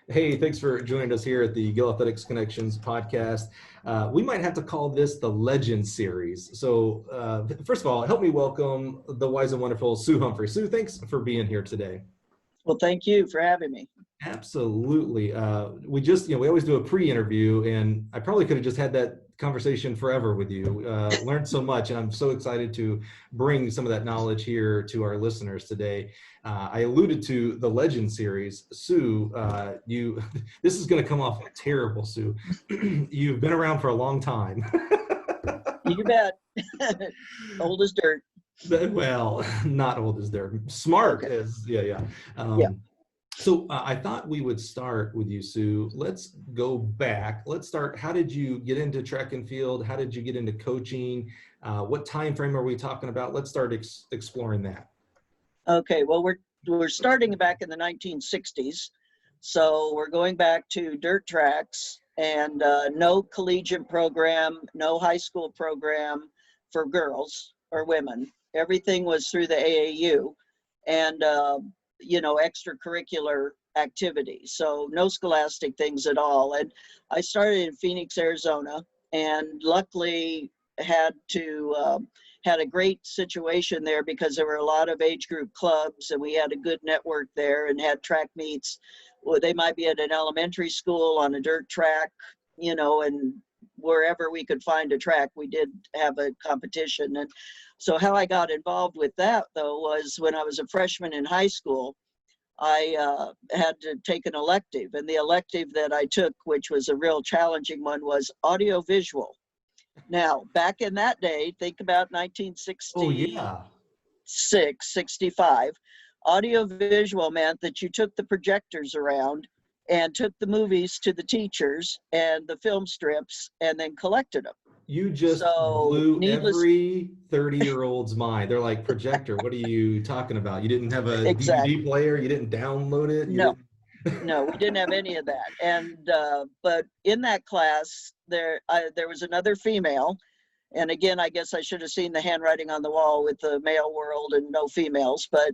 Hey, thanks for joining us here at the Gill Athletics Connections podcast. We might have to call this the Legend Series. So, first of all, help me welcome the wise and wonderful Sue Humphrey. Sue, thanks for being here today. Well, thank you for having me. Absolutely. We always do a pre-interview, and I probably could have just had that conversation forever with you. Learned so much, and I'm so excited to bring some of that knowledge here to our listeners today. I alluded to the Legend series. Sue, this is going to come off terrible, Sue. You've been around for a long time. You bet. Old as dirt. Well, not old as dirt. Smart Okay. as, yeah. Yeah. So I thought we would start with you, Sue. Let's go back. Let's start. How did you get into track and field? How did you get into coaching? What time frame are we talking about? Let's start exploring that. Okay. Well, we're starting back in the 1960s, so we're going back to dirt tracks and no collegiate program, no high school program for girls or women. Everything was through the AAU, and extracurricular activities. So no scholastic things at all. And I started in Phoenix, Arizona, and luckily had a great situation there because there were a lot of age group clubs, and we had a good network there and had track meets. Well, they might be at an elementary school on a dirt track, and wherever we could find a track, we did have a competition. And so how I got involved with that, though, was when I was a freshman in high school, I had to take an elective. And the elective that I took, which was a real challenging one, was audiovisual. Now, back in that day, think about Oh, 1966, yeah. 65, audiovisual meant that you took the projectors around and took the movies to the teachers and the film strips and then collected them. You just So blew needless, every 30-year-old's mind. They're like, projector, what are you talking about? You didn't have a DVD exactly. player? You didn't download it? You No, didn't? no, we didn't have any of that. And but in that class, there was another female. And again, I guess I should have seen the handwriting on the wall with the male world and no females. But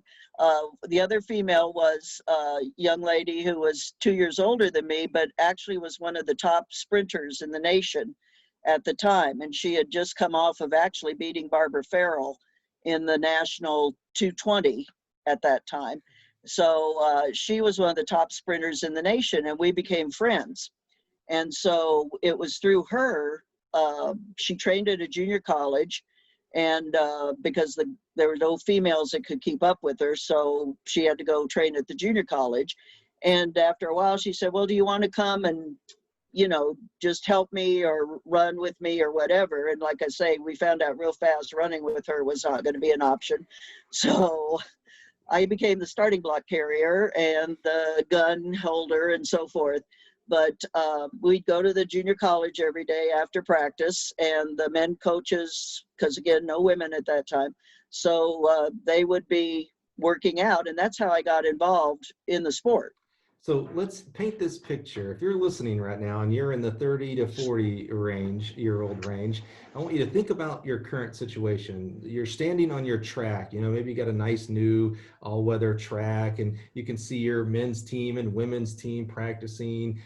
the other female was a young lady who was 2 years older than me, but actually was one of the top sprinters in the nation at the time. And she had just come off of actually beating Barbara Farrell in the national 220 at that time. So she was one of the top sprinters in the nation, and we became friends. And so it was through her. She trained at a junior college, and because there were no females that could keep up with her, so she had to go train at the junior college. And after a while, she said, "Well, do you want to come and just help me or run with me or whatever?" And like I say, we found out real fast running with her was not going to be an option. So I became the starting block carrier and the gun holder and so forth. But we'd go to the junior college every day after practice, and the men coaches, because again, no women at that time, so they would be working out, and that's how I got involved in the sport. So let's paint this picture. If you're listening right now and you're in the 30 to 40 year old range, I want you to think about your current situation. You're standing on your track, maybe you got a nice new all-weather track, and you can see your men's team and women's team practicing.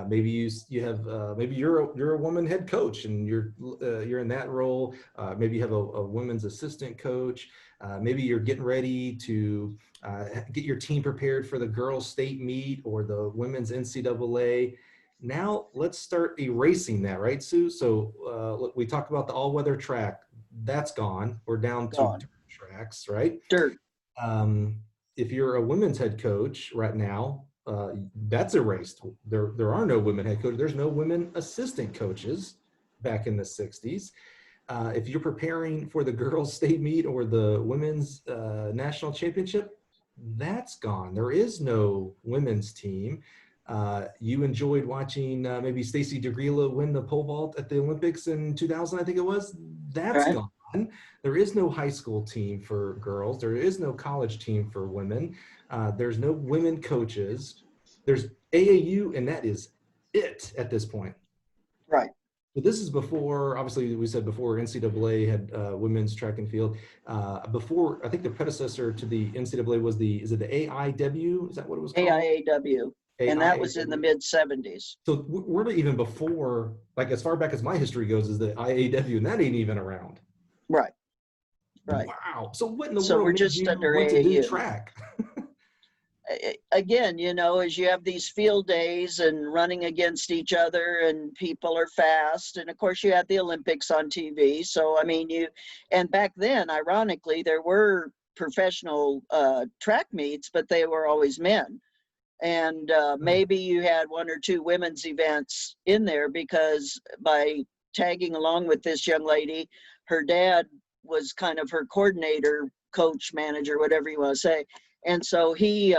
Maybe you have maybe you're a woman head coach and you're in that role. Maybe you have a women's assistant coach. Maybe you're getting ready to get your team prepared for the girls' state meet or the women's NCAA. Now let's start erasing that, right, Sue? So we talked about the all-weather track. That's gone. We're down to Gone. dirt tracks, right? Dirt. Um, if you're a women's head coach right now, that's erased. There are no women head coaches. There's no women assistant coaches back in the 60s. If you're preparing for the girls' state meet or the women's national championship, that's gone. There is no women's team. You enjoyed watching maybe Stacy DeGrilla win the pole vault at the Olympics in 2000, I think it was. That's Right. gone. There is no high school team for girls. There is no college team for women. There's no women coaches. There's AAU, and that is it at this point. Right. So this is before, obviously, we said before NCAA had women's track and field. Before, I think the predecessor to the NCAA was is it the AIW? Is that what it was called? AIAW. And that AI. was in the mid 70s. So we're even before, like as far back as my history goes, is the IAW, and that ain't even around. Right. Right. Wow. So what in the So world we're made just you under want to do AAU. track? Again, you know, as you have these field days and running against each other and people are fast. And of course you had the Olympics on TV. So, I mean, and back then, ironically, there were professional track meets, but they were always men. And maybe you had one or two women's events in there because by tagging along with this young lady, her dad was kind of her coordinator, coach, manager, whatever you want to say. And so he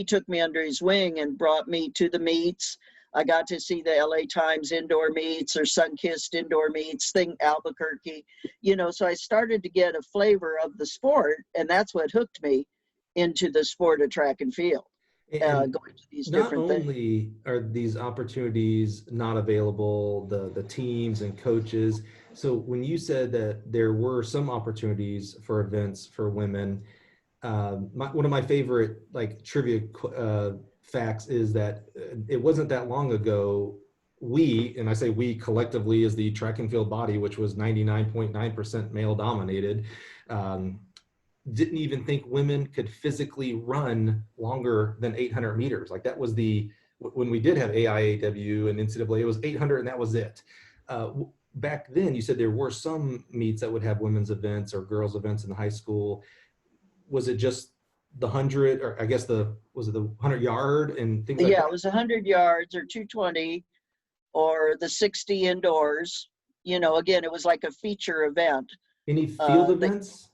took me under his wing and brought me to the meets. I got to see the LA Times indoor meets or Sunkissed indoor meets, thing Albuquerque, you know. So I started to get a flavor of the sport, and that's what hooked me into the sport of track and field. And Going to these not different things. only are these opportunities not available, the teams and coaches. So when you said that there were some opportunities for events for women, one of my favorite like trivia facts is that it wasn't that long ago we, and I say we collectively as the track and field body, which was 99.9% male dominated, um, didn't even think women could physically run longer than 800 meters. Like that was when we did have AIAW and NCAA, it was 800 and that was it. Back then, you said there were some meets that would have women's events or girls events in the high school. Was it just the 100, or I guess was it the 100-yard and things like Yeah, that? it was 100 yards or 220 or the 60 indoors. You know, again, it was like a feature event. Any field The events?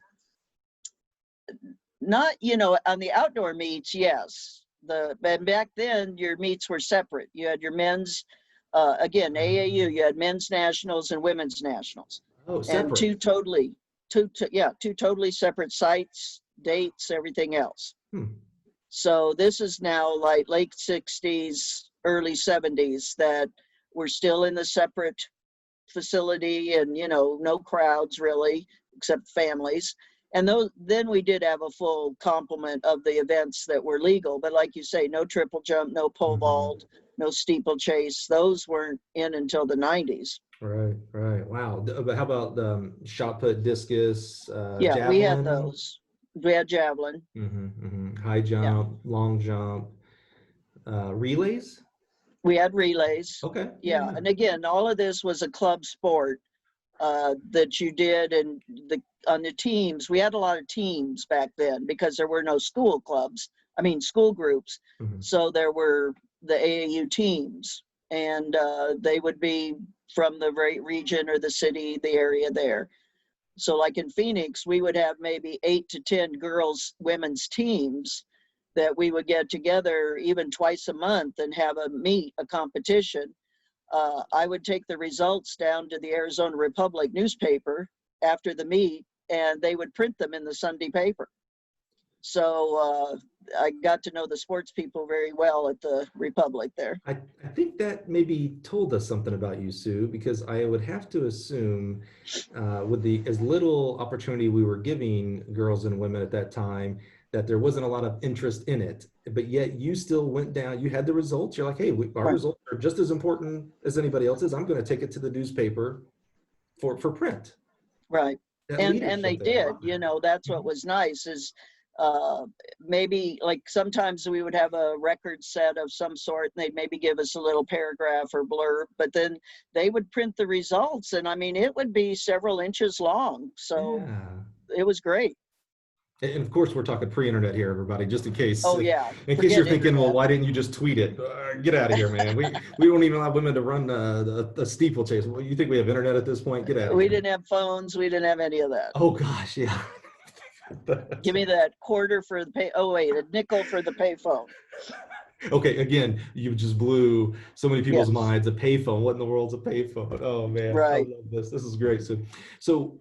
Not, you know, on the outdoor meets, yes. And back then your meets were separate. You had your men's, again, AAU, you had men's nationals and women's nationals, Oh, and separate. two totally separate sites, dates, everything else. Hmm. So this is now like late 60s, early 70s that we're still in the separate facility, and, you know, no crowds really except families. And then we did have a full complement of the events that were legal, but like you say, no triple jump, no pole Mm-hmm. vault, no steeplechase. Those weren't in until the 90s. Right, right. Wow. But how about shot put, discus, Yeah, we had javelin? those. We had javelin. High Yeah, jump, long jump, relays? we had relays. Okay, yeah, Yeah, yeah. and again, all of this was a club sport that you did, and on the teams, we had a lot of teams back then because there were no school clubs. I mean, school groups. Mhm. So there were the AAU teams, and they would be from the region or the city, the area there. So, like in Phoenix, we would have maybe 8 to 10 girls, women's teams that we would get together even twice a month and have a competition. I would take the results down to the Arizona Republic newspaper after the meet, and they would print them in the Sunday paper. So I got to know the sports people very well at the Republic there. I think that maybe told us something about you, Sue, because I would have to assume with the as little opportunity we were giving girls and women at that time, that there wasn't a lot of interest in it. But yet you still went down, you had the results. You're like, hey, our Right. results are just as important as anybody else's. I'm going to take it to the newspaper for print. Right. That And they leadership there. I did, love you that. know, that's what Mhm. was nice is maybe like sometimes we would have a record set of some sort and they'd maybe give us a little paragraph or blurb, but then they would print the results, and I mean it would be several inches long. So Yeah. it was great. And of course, we're talking pre-internet here, everybody, just Oh yeah, in case you're forget thinking, well, internet. why didn't you just tweet it? Get out of here, man. We don't even allow women to run the steeplechase. Well, you think we have internet at this point? Get out of We here. didn't have phones, we didn't have any of that. Oh gosh, yeah. Give me that quarter for the pay. Oh wait, a nickel for the payphone. Okay, again, you just blew so many Yeah, people's minds. A payphone. What in the world's a payphone? Oh man, I right. love this. This is great. So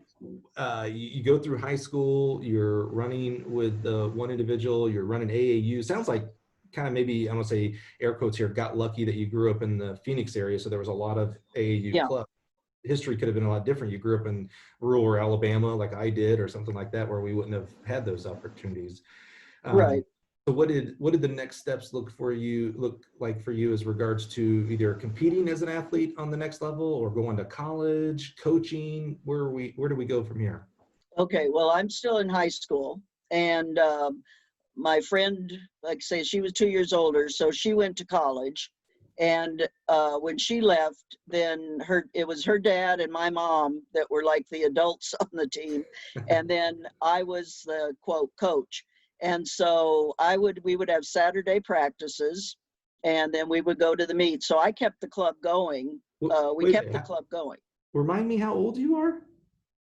you go through high school. You're running with one individual. You're running AAU. Sounds like kind of maybe I want to say air quotes here. Got lucky that you grew up in the Phoenix area, so there was a lot of AAU Yeah, clubs. History could have been a lot different. You grew up in rural Alabama, like I did, or something like that, where we wouldn't have had those opportunities. Um, right. So what did the next steps look like for you as regards to either competing as an athlete on the next level or going to college, coaching? Where do we go from here? Okay, well, I'm still in high school, and my friend, like I say, she was 2 years older, so she went to college. And when she left, then it was her dad and my mom that were like the adults on the team, and then I was the quote coach. And so we would have Saturday practices, and then we would go to the meet. So I kept the club going. We Wait, kept the club going. remind me how old you are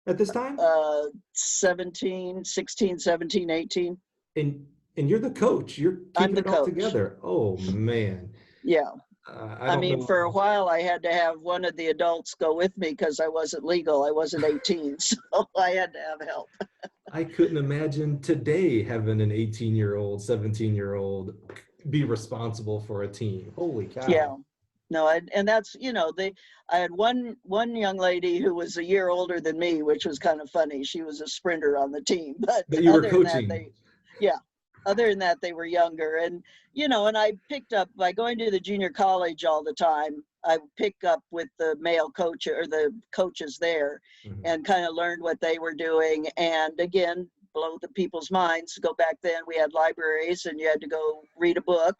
at this time? 17, 16, 17, 18. And you're the coach. You're I'm keeping the it all coach. together. Oh man. Yeah. I I don't mean, know. for a while, I had to have one of the adults go with me because I wasn't legal. I wasn't 18, so I had to have help. I couldn't imagine today having an 18-year-old, 17-year-old be responsible for a team. Holy Yeah. cow. No, and that's, I had one young lady who was a year older than me, which was kind of funny. She was a sprinter on the team, but That you were other than that, coaching. yeah, other than that, they were younger. And, and I picked up by going to the junior college all the time. I pick up with the male coach or the coaches there Mhm. and kind of learned what they were doing. And again, blow the people's minds. Go back then, we had libraries and you had to go read a book.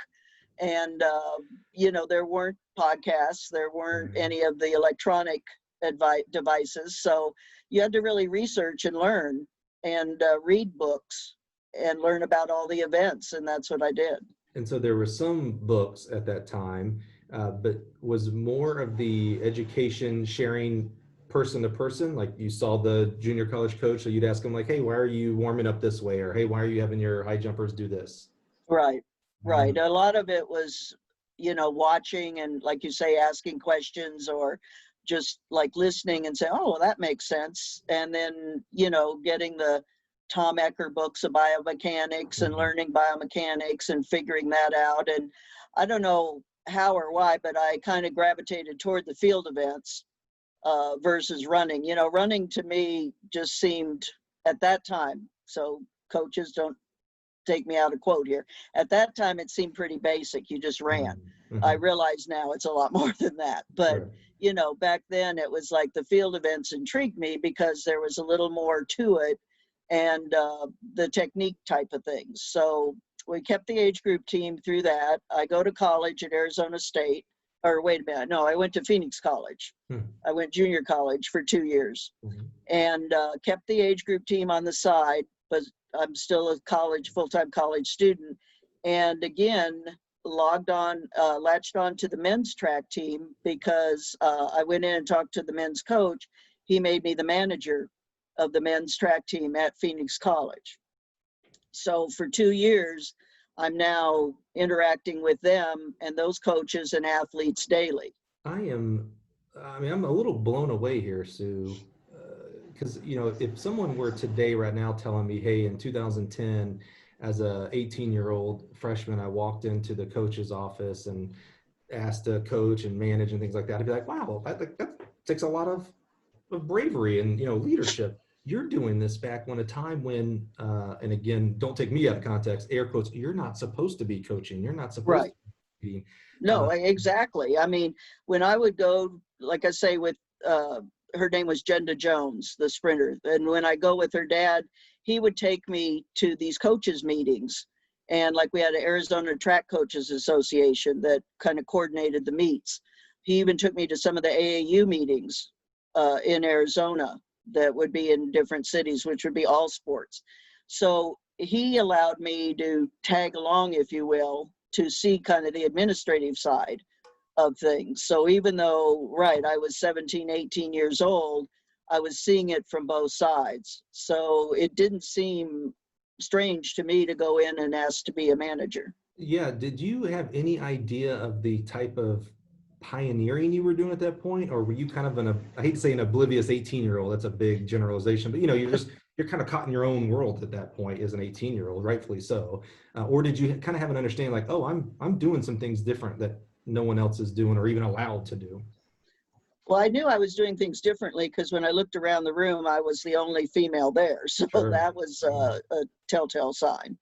And, there weren't podcasts, there weren't Right. any of the electronic devices. So you had to really research and learn and read books and learn about all the events. And that's what I did. And so there were some books at that time, but was more of the education sharing person to person? Like you saw the junior college coach, so you'd ask him like, "Hey, why are you warming up this way?" Or "Hey, why are you having your high jumpers do this?" Right, Mm, right. A lot of it was, watching and, like you say, asking questions or just like listening and say, oh, well, that makes sense. And then, getting the Tom Ecker books of biomechanics and mhm. learning biomechanics and figuring that out. And I don't know how or why, but I kind of gravitated toward the field events versus running. Running to me just seemed at that time. So coaches don't take me out of quote here. At that time, it seemed pretty basic. You just ran. Mhm. I Mhm. realize now it's a lot more than that. But, Right. back then it was like the field events intrigued me because there was a little more to it and the technique type of things. So we kept the age group team through that. I go to college at Arizona State, or wait a minute, no, I went to Phoenix College. Hmm. I went junior college for 2 years Mhm. and kept the age group team on the side, but I'm still a full-time college student. And again, latched on to the men's track team because I went in and talked to the men's coach. He made me the manager of the men's track team at Phoenix College. So for 2 years, I'm now interacting with them and those coaches and athletes daily. I mean, I'm a little blown away here, Sue, because, if someone were today, right now, telling me, hey, in 2010, as a 18-year-old freshman, I walked into the coach's office and asked to coach and manage and things like that, I'd be like, wow, that takes a lot of bravery and, leadership. You're doing this back when a time when, and again, don't take me out of context, air quotes, you're not supposed to be coaching. You're not supposed Right. to be leading. No, exactly. I mean, when I would go, like I say, with her name was Jenda Jones, the sprinter, and when I go with her dad, he would take me to these coaches meetings, and like we had an Arizona Track Coaches Association that kind of coordinated the meets. He even took me to some of the AAU meetings in Arizona that would be in different cities, which would be all sports. So he allowed me to tag along, if you will, to see kind of the administrative side of things. So even though, right, I was 17, 18 years old, I was seeing it from both sides. So it didn't seem strange to me to go in and ask to be a manager. Yeah, did you have any idea of the type of pioneering you were doing at that point? Or were you kind of I hate to say an oblivious 18-year-old, that's a big generalization, but you're kind of caught in your own world at that point as an 18-year-old, rightfully so. Or did you kind of have an understanding like, oh, I'm doing some things different that no one else is doing or even allowed to do? Well, I knew I was doing things differently because when I looked around the room, I was the only female there. So Sure. that was a telltale sign.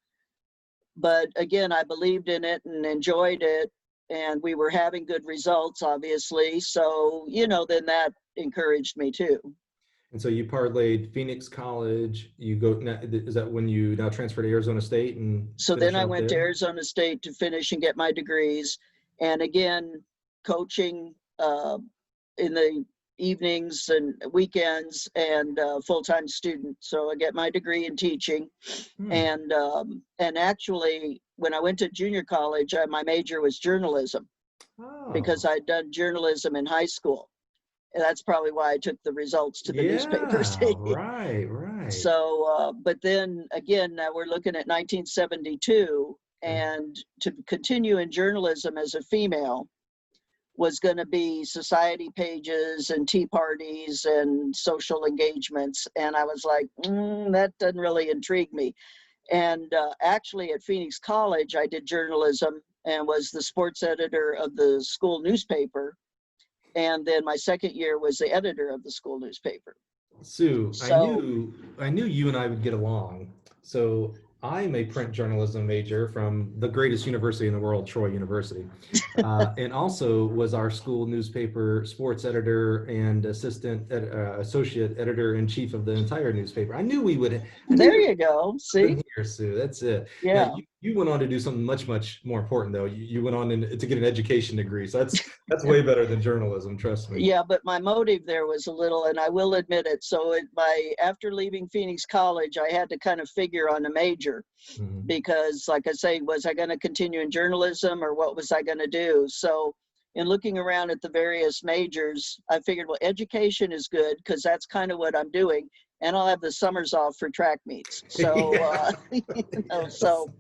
But again, I believed in it and enjoyed it, and we were having good results, obviously. So, then that encouraged me too. And so you parlayed Phoenix College. You go, is that when you now transfer to Arizona State and So finish then I out went to there? Arizona State to finish and get my degrees. And again, coaching in the evenings and weekends, and full-time student. So I get my degree in teaching. Hmm. And actually, when I went to junior college, my major was journalism because Oh, I'd done journalism in high school. And that's probably why I took the results to the newspapers. yeah, right, right. So, but then again, now we're looking at 1972, Okay. and to continue in journalism as a female was going to be society pages and tea parties and social engagements. And I was like, that doesn't really intrigue me. And actually, at Phoenix College, I did journalism and was the sports editor of the school newspaper. And then my second year was the editor of the school newspaper. Sue, So, I knew you and I would get along. So I'm a print journalism major from the greatest university in the world, Troy University, and also was our school newspaper sports editor and associate editor in chief of the entire newspaper. I knew we would. I knew there there you go. was See? something here, Sue. That's it. Now Yeah. you went on to do something much more important though. You went on to get an education degree. So that's way better than journalism. Trust me. Yeah, but my motive there was a little, and I will admit it. So after leaving Phoenix College, I had to kind of figure on a major Mhm. because, like I say, was I going to continue in journalism or what was I going to do? So in looking around at the various majors, I figured, well, education is good because that's kind of what I'm doing. And I'll have the summers off for track meets. So, Yeah. Yes. so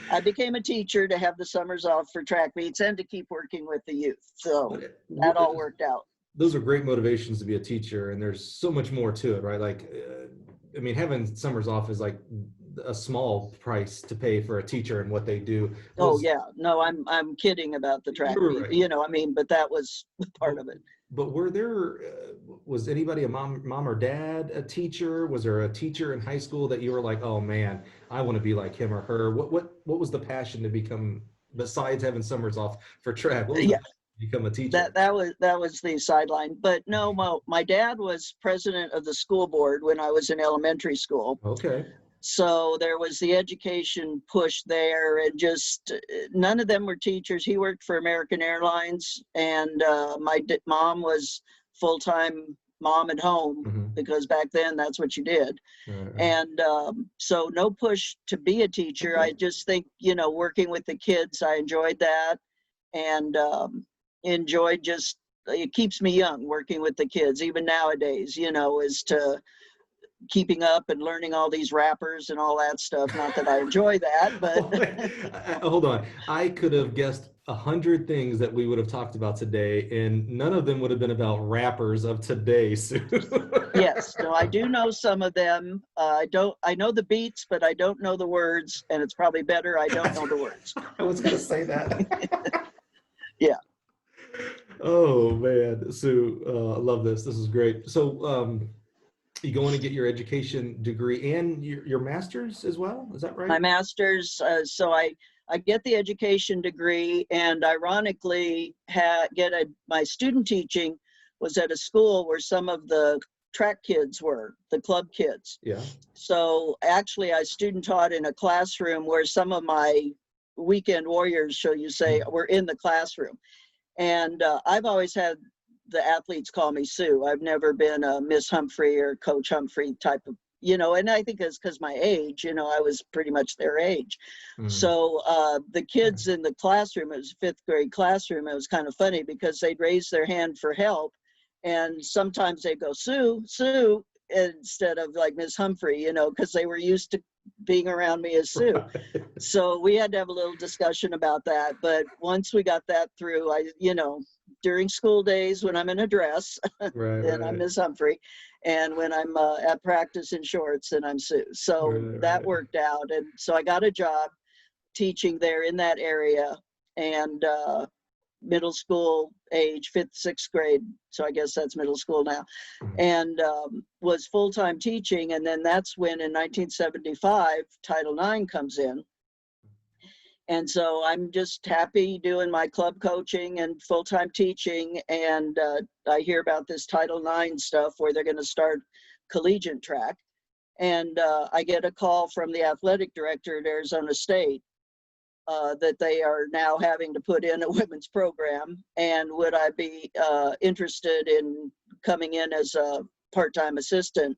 I became a teacher to have the summers off for track meets and to keep working with the youth. So that all worked out. Those are great motivations to be a teacher, and there's so much more to it, right? Like, I mean, having summers off is like a small price to pay for a teacher and what they do. Oh Was yeah, no, I'm kidding about the track You're meet. right, I mean, but that was but part of it. were there was anybody a mom or dad a teacher? Was there a teacher in high school that you were like, oh man, I want to be like him or her? What was the passion to become, besides having summers off for track? What was the Yeah, passion to become a teacher? that was the sideline. But no, my dad was president of the school board when I was in elementary school. Okay. So there was the education push there, and just none of them were teachers. He worked for American Airlines, and my mom was full-time mom at home Hmm. because back then that's what you did. Right. And so no push to be a teacher. Okay. I just think, working with the kids, I enjoyed that, and enjoyed just, it keeps me young working with the kids, even nowadays, as to keeping up and learning all these rappers and all that stuff. Not that I enjoy that, but Hold on. I could have guessed 100 things that we would have talked about today, and none of them would have been about rappers of today, Sue. yes, no, I do know some of them. I know the beats, but I don't know the words, and it's probably better I don't know the words. I was going to say that. Yeah. Oh man, Sue, I love this. This is great. So, you going to get your education degree and your master's as well? Is that My right? master's, so I get the education degree, and ironically my student teaching was at a school where some of the track kids were, the club kids. Yeah. So actually I student taught in a classroom where some of my weekend warriors, shall you say, were in the classroom. And I've always had the athletes call me Sue. I've never been a Miss Humphrey or Coach Humphrey type of, and I think it's because my age, I was pretty much their age. Mm. So the kids in the classroom, it was a fifth grade classroom, it was kind of funny because they'd raise their hand for help. And sometimes they'd go, Sue, Sue, instead of like Miss Humphrey, because they were used to being around me as Sue. Right. So we had to have a little discussion about that. But once we got that through, during school days when I'm in a dress, Right, then I'm right, Miss Humphrey. And when I'm at practice in shorts, then I'm Sue. So right, that right. worked out. And so I got a job teaching there in that area, and middle school age, fifth, sixth grade. So I guess that's middle school now. And was full-time teaching. And then that's when in 1975, Title IX comes in. And so I'm just happy doing my club coaching and full-time teaching. And I hear about this Title IX stuff where they're going to start collegiate track. And I get a call from the athletic director at Arizona State that they are now having to put in a women's program. And would I be interested in coming in as a part-time assistant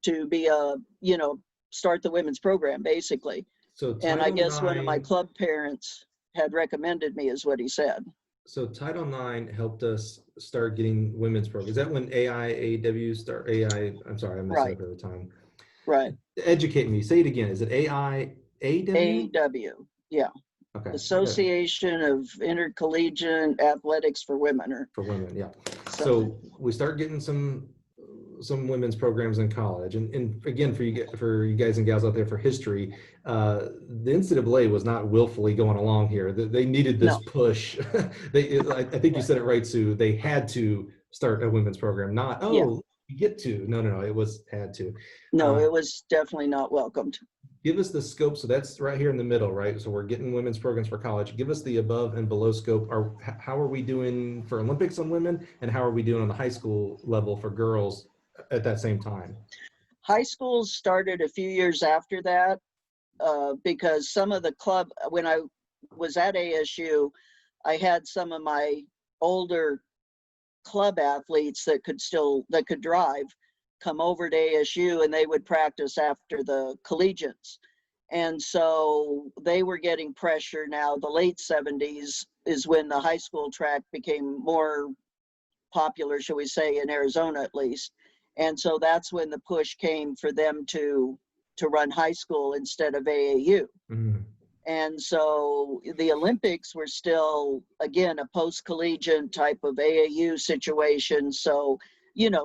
to be start the women's program, basically. So And I Title guess one of my IX, club parents had recommended me, is what he said. so Title IX helped us start getting women's programs. Is that when AIAW start? I'm sorry, I mess it Right, up every time. right. Educate me. Say it again. Is it AIAW? AW, yeah. Okay, I got it. Association of Intercollegiate Athletics for Women, or For women, yeah. something. So we start getting some women's programs in college, and again, for you guys and gals out there, for history, the NCAA was not willfully going along here. They needed this No, push. I think you right. said it right, Sue. They had to start a women's program, not, Yeah, oh, you get to. No, it was had to. no, Uh, it was definitely not welcomed. Give us the scope. So that's right here in the middle, right? So we're getting women's programs for college. Give us the above and below scope. How are we doing for Olympics on women, and how are we doing on the high school level for girls at that same time? High schools started a few years after that because some of the club, when I was at ASU, I had some of my older club athletes that could drive come over to ASU, and they would practice after the collegiates. And so they were getting pressure. Now the late 70s is when the high school track became more popular, shall we say, in Arizona at least. And so that's when the push came for them to run high school instead of AAU. Mhm. And so the Olympics were still, again, a post-collegiate type of AAU situation. So,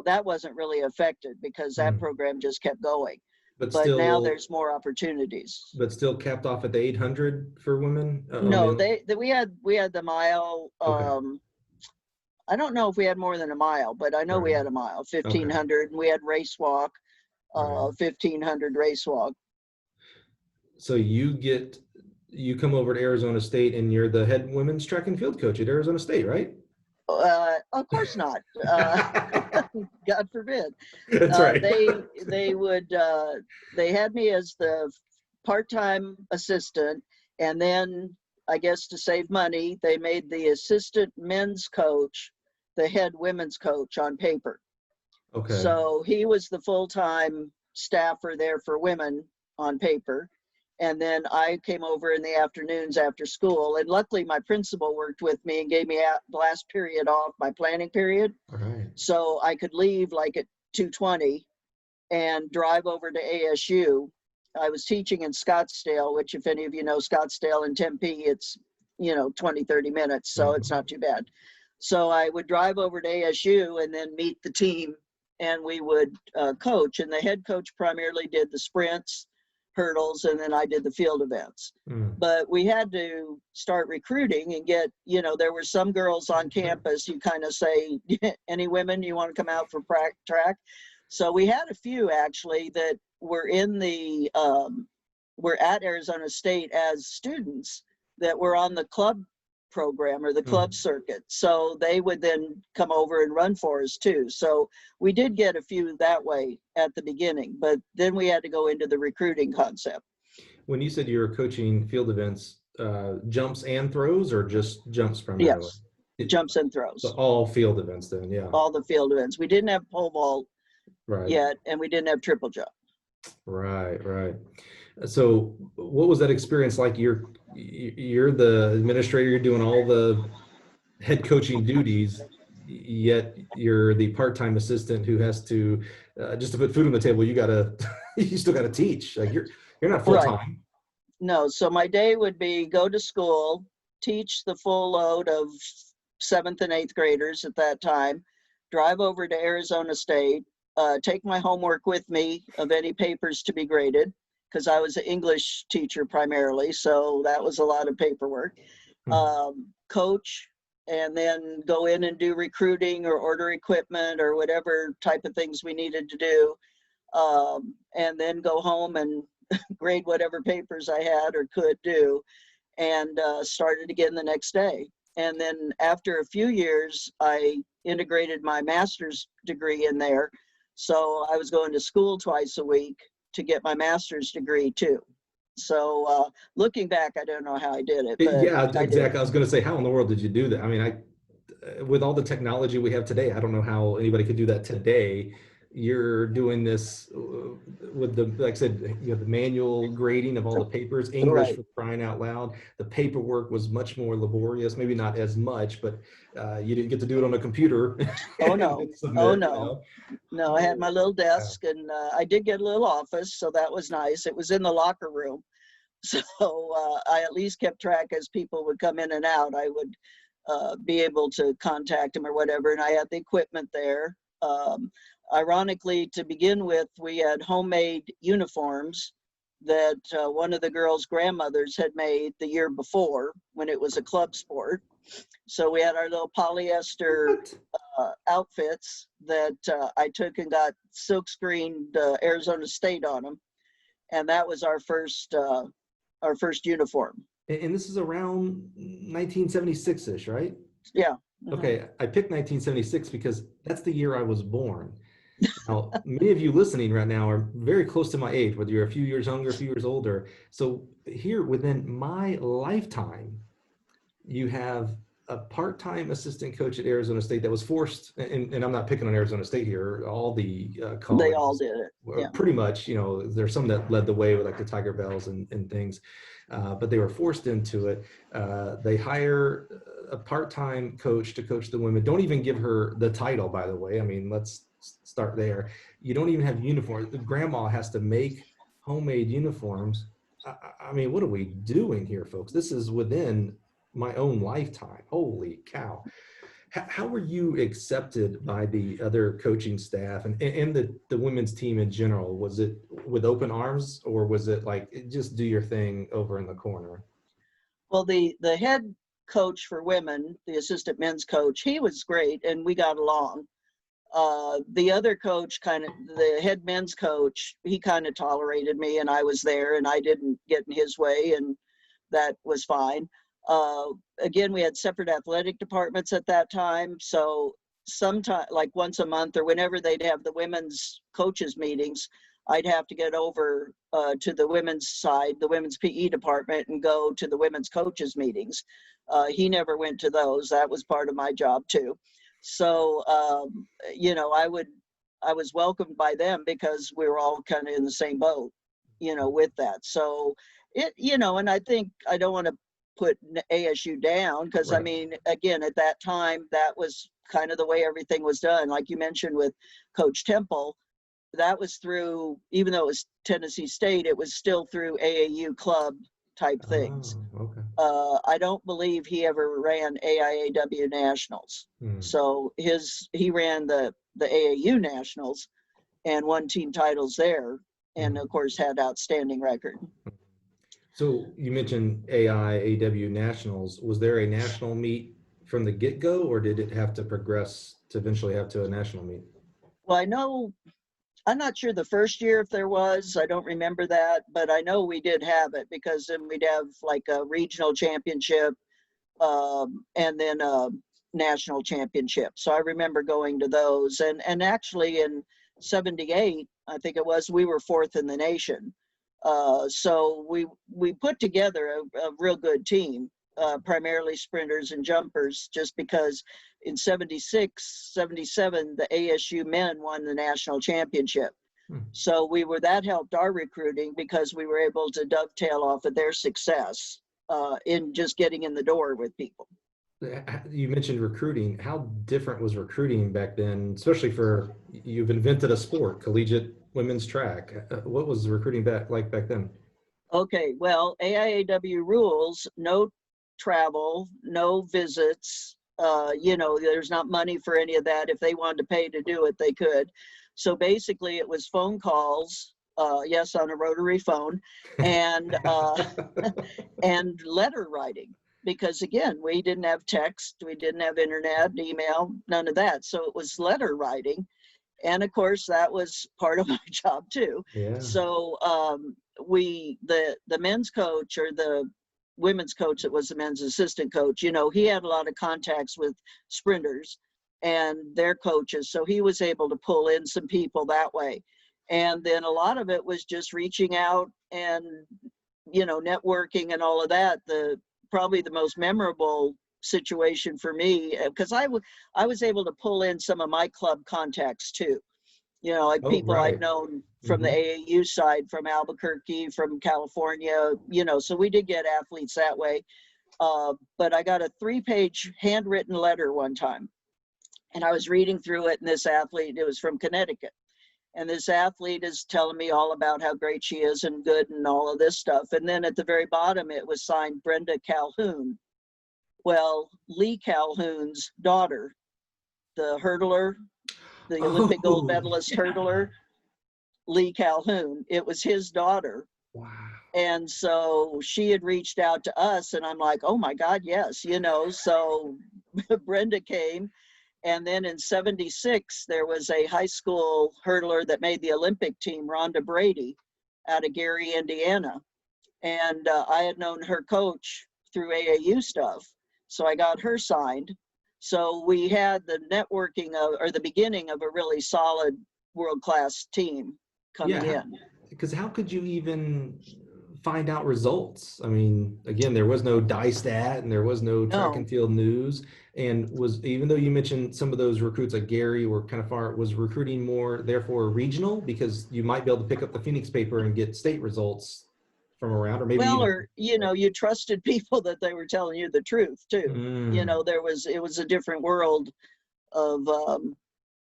that wasn't really affected because that Mhm. program just kept going. But But now still, there's more opportunities. capped off at the 800 for women on No, the. we had the mile. Okay, I don't know if we had more than a mile, but I know we right. had a mile, Okay, 1,500, and we had race walk, right. 1,500 race walk. So you come over to Arizona State, and you're the head women's track and field coach at Arizona State, right? Of course not. God forbid. That's right. They had me as the part-time assistant, and then I guess to save money, they made the assistant men's coach the head women's coach on paper. Okay. So he was the full-time staffer there for women on paper. And then I came over in the afternoons after school. And luckily, my principal worked with me and gave me the last period off, my planning period. All right. So I could leave like at 2:20 and drive over to ASU. I was teaching in Scottsdale, which if any of you know Scottsdale and Tempe, it's, 20, 30 minutes. So it's not too bad. So I would drive over to ASU and then meet the team, and we would coach. And the head coach primarily did the sprints, hurdles, and then I did the field events. Mm. But we had to start recruiting and get, there were some girls on campus, you kind of say, any women you want to come out for track? So we had a few actually that were were at Arizona State as students that were on the club program or the club circuit. So they would then come over and run for us too. So we did get a few that way at the beginning, but then we had to go into the recruiting concept. When you said you were coaching field events, jumps and throws, or just jumps primarily? Yes, jumps and So throws. all field events then, yeah. All the field events. We didn't have pole vault Right. yet, and we didn't have triple jump. Right. So what was that experience like? You're the administrator, you're doing all the head coaching duties, yet you're the part-time assistant who has to just to put food on the table. You gotta you still gotta teach. Like you're not full-time. Right. No, so my day would be go to school, teach the full load of 7th and 8th graders at that time, drive over to Arizona State, take my homework with me of any papers to be graded, because I was an English teacher primarily, so that was a lot of paperwork. Coach, and then go in and do recruiting or order equipment or whatever type of things we needed to do, and then go home and grade whatever papers I had or could do. and started again the next day. And then after a few years, I integrated my master's degree in there. So I was going to school twice a week to get my master's degree too. So looking back, I don't know how I did it, but Yeah, I did. exactly. I was going to say, how in the world did you do that? I mean, with all the technology we have today, I don't know how anybody could do that today. You're doing this with the, like I said, you know, the manual grading of all the papers, English Right. for crying out loud. The paperwork was much more laborious, maybe not as much, but you didn't get to do it on a computer Oh and no. hit Oh submit, you no. know. No, I had Oh, my little wow. desk, and I did get a little office, so that was nice. It was in the locker room. So I at least kept track as people would come in and out. I would be able to contact them or whatever, and I had the equipment there. Ironically, to begin with, we had homemade uniforms that one of the girls' grandmothers had made the year before when it was a club sport. So we had our little polyester What? outfits that I took and got silk screened Arizona State on them, and that was our first uniform. And this is around 1976-ish, right? Yeah. Okay, I picked 1976 because that's the year I was born. Now, many of you listening right now are very close to my age, whether you're a few years younger, a few years older. So here within my lifetime, you have a part-time assistant coach at Arizona State that was forced, and I'm not picking on Arizona State here, all the They all colleges did it. were Yeah. pretty much, you know, there's some that led the way with like the Tiger Bells and things, but they were forced into it. They hire a part-time coach to coach the women. Don't even give her the title, by the way. I mean, let's start there. You don't even have uniforms. The grandma has to make homemade uniforms. I mean, what are we doing here, folks? This is within my own lifetime. Holy cow. How were you accepted by the other coaching staff and the women's team in general? Was it with open arms, or was it like, just do your thing over in the corner? Well, the head coach for women, the assistant men's coach, he was great, and we got along. The other coach, the head men's coach, he kind of tolerated me, and I was there, and I didn't get in his way, and that was fine. Again, we had separate athletic departments at that time, so sometime, like once a month or whenever they'd have the women's coaches meetings, I'd have to get over to the women's side, the women's PE department, and go to the women's coaches meetings. He never went to those. That was part of my job too. So, you know, I was welcomed by them because we were all kind of in the same boat, you know, with that. So you know, and I think I don't want to put ASU down because I Right. mean, again, at that time, that was kind of the way everything was done. Like you mentioned with Coach Temple, that was through, even though it was Tennessee State, it was still through AAU club type things. Oh, okay. I don't believe he ever ran AIAW nationals. Hmm. So he ran the AAU nationals and won team titles there, and Hmm. of course had outstanding record. So you mentioned AIAW nationals. Was there a national meet from the get-go, or did it have to progress to eventually have to a national meet? Well, I know, I'm not sure the first year if there was, I don't remember that, but I know we did have it because then we'd have like a regional championship and then a national championship. So I remember going to those, and actually in 78, I think it was, we were fourth in the nation. So we put together a real good team, primarily sprinters and jumpers, just because in 76, 77, the ASU men won the national championship. Hmm. So that helped our recruiting because we were able to dovetail off of their success in just getting in the door with people. You mentioned recruiting. How different was recruiting back then, especially for, you've invented a sport, collegiate women's track. What was recruiting like back then? Okay, well, AIAW rules, no travel, no visits. You know, there's not money for any of that. If they wanted to pay to do it, they could. So basically, it was phone calls, yes, on a rotary phone, and and letter writing. Because again, we didn't have text, we didn't have internet, email, none of that. So it was letter writing, and of course that was part of my job too. Yeah. So the men's coach or women's coach that was the men's assistant coach, you know, he had a lot of contacts with sprinters and their coaches. So he was able to pull in some people that way. And then a lot of it was just reaching out and, you know, networking and all of that. Probably the most memorable situation for me, because I was able to pull in some of my club contacts too. You know, like Oh, people I'd right. known from the AAU side, from Albuquerque, from California, you know, so we did get athletes that way. But I got a 3-page handwritten letter one time, and I was reading through it, and this athlete, it was from Connecticut. And this athlete is telling me all about how great she is and good and all of this stuff. And then at the very bottom, it was signed Brenda Calhoun. Well, Lee Calhoun's daughter, the hurdler, the Olympic gold Oh, medalist yeah. hurdler, Lee Calhoun, it was his daughter. Wow. And so she had reached out to us, and I'm like, oh my God, yes, you know. So Brenda came. And then in '76, there was a high school hurdler that made the Olympic team, Rhonda Brady, out of Gary, Indiana. And I had known her coach through AAU stuff. So I got her signed. So we had the networking or the beginning of a really solid world-class team coming Yeah, in. because how could you even find out results? I mean, again, there was no DieStat and there was no track No, and field news. And was, even though you mentioned some of those recruits like Gary were kind of far, was recruiting more therefore regional, because you might be able to pick up the Phoenix paper and get state results from around, or maybe well, even. or, you know, you trusted people that they were telling you the truth too. You Mm, know, it was a different world of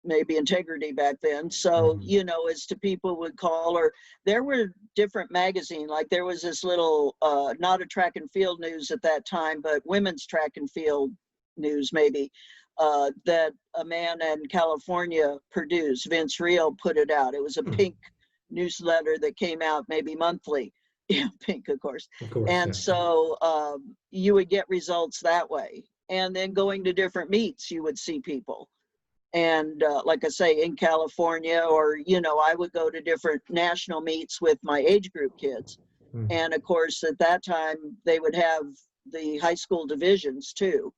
maybe integrity back then. So, mhm. you know, as to people would call, or there were different magazine, like there was this little, not a track and field news at that time, but women's track and field news maybe, that a man in California produced. Vince Rio put it out. It was a Hmm. pink newsletter that came out maybe monthly. Yeah, pink, of course. Of course, And yeah. so you would get results that way. And then going to different meets, you would see people. And like I say, in California, or, you know, I would go to different national meets with my age group kids. Mm, And of course, at that time, they would have the high school divisions too,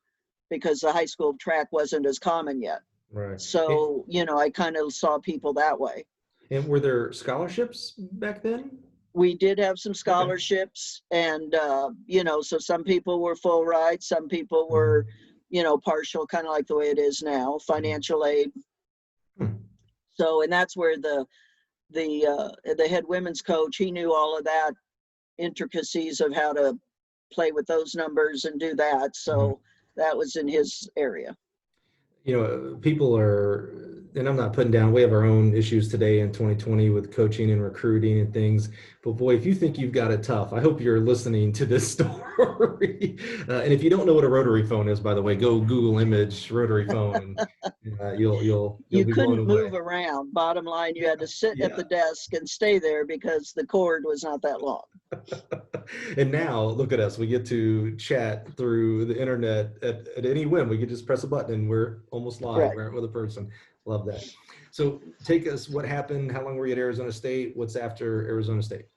because the high school track wasn't as common yet. right. So, you know, I kind of saw people that way. And were there scholarships back then? We did have some Okay. scholarships, and you know, so some people were full ride, some people were, Mhm. you know, partial, kind of like the way it is now, Mhm. financial aid. Hmm. So, and that's where the head women's coach, he knew all of that intricacies of how to play with those numbers and do that. Mhm. So that was in his area. You know, people are, and I'm not putting down, we have our own issues today in 2020 with coaching and recruiting and things. But boy, if you think you've got it tough, I hope you're listening to this story. And if you don't know what a rotary phone is, by the way, go Google image rotary phone, and you'll You be blown couldn't move away. around. Bottom line, you Yeah, had to sit at yeah. the desk and stay there because the cord was not that long. And now look at us. We get to chat through the internet at any whim. We can just press a button and we're almost live, Right. right, with a person. Love that. So take us, what happened? How long were you at Arizona State? What's after Arizona State?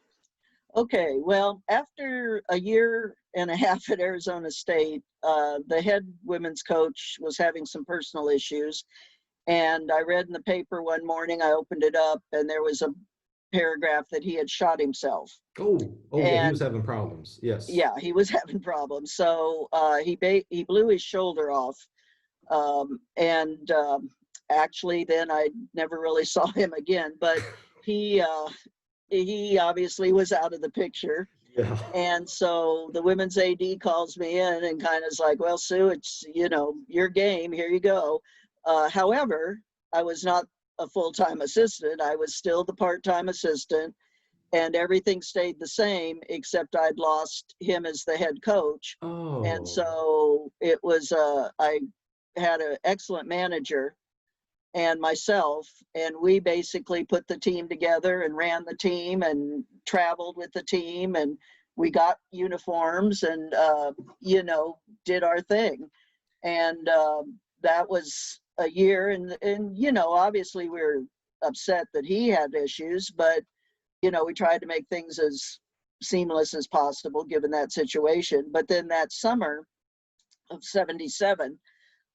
Okay. Well, after a year and a half at Arizona State, the head women's coach was having some personal issues. And I read in the paper one morning, I opened it up, and there was a paragraph that he had shot himself. Oh yeah, he was And having problems. Yes. yeah, he was having problems. So he blew his shoulder off. And actually, then I never really saw him again. But he he obviously was out of the picture. Yeah. And so the women's AD calls me in and kind of is like, well, Sue, it's, you know, your game. Here you go. However, I was not a full-time assistant. I was still the part-time assistant, and everything stayed the same, except I'd lost him as the head coach. And Oh. so it was, I had an excellent manager and myself, and we basically put the team together and ran the team and traveled with the team, and we got uniforms and you know, did our thing. And that was a year, and you know, obviously we were upset that he had issues, but you know, we tried to make things as seamless as possible given that situation. But then that summer of 77,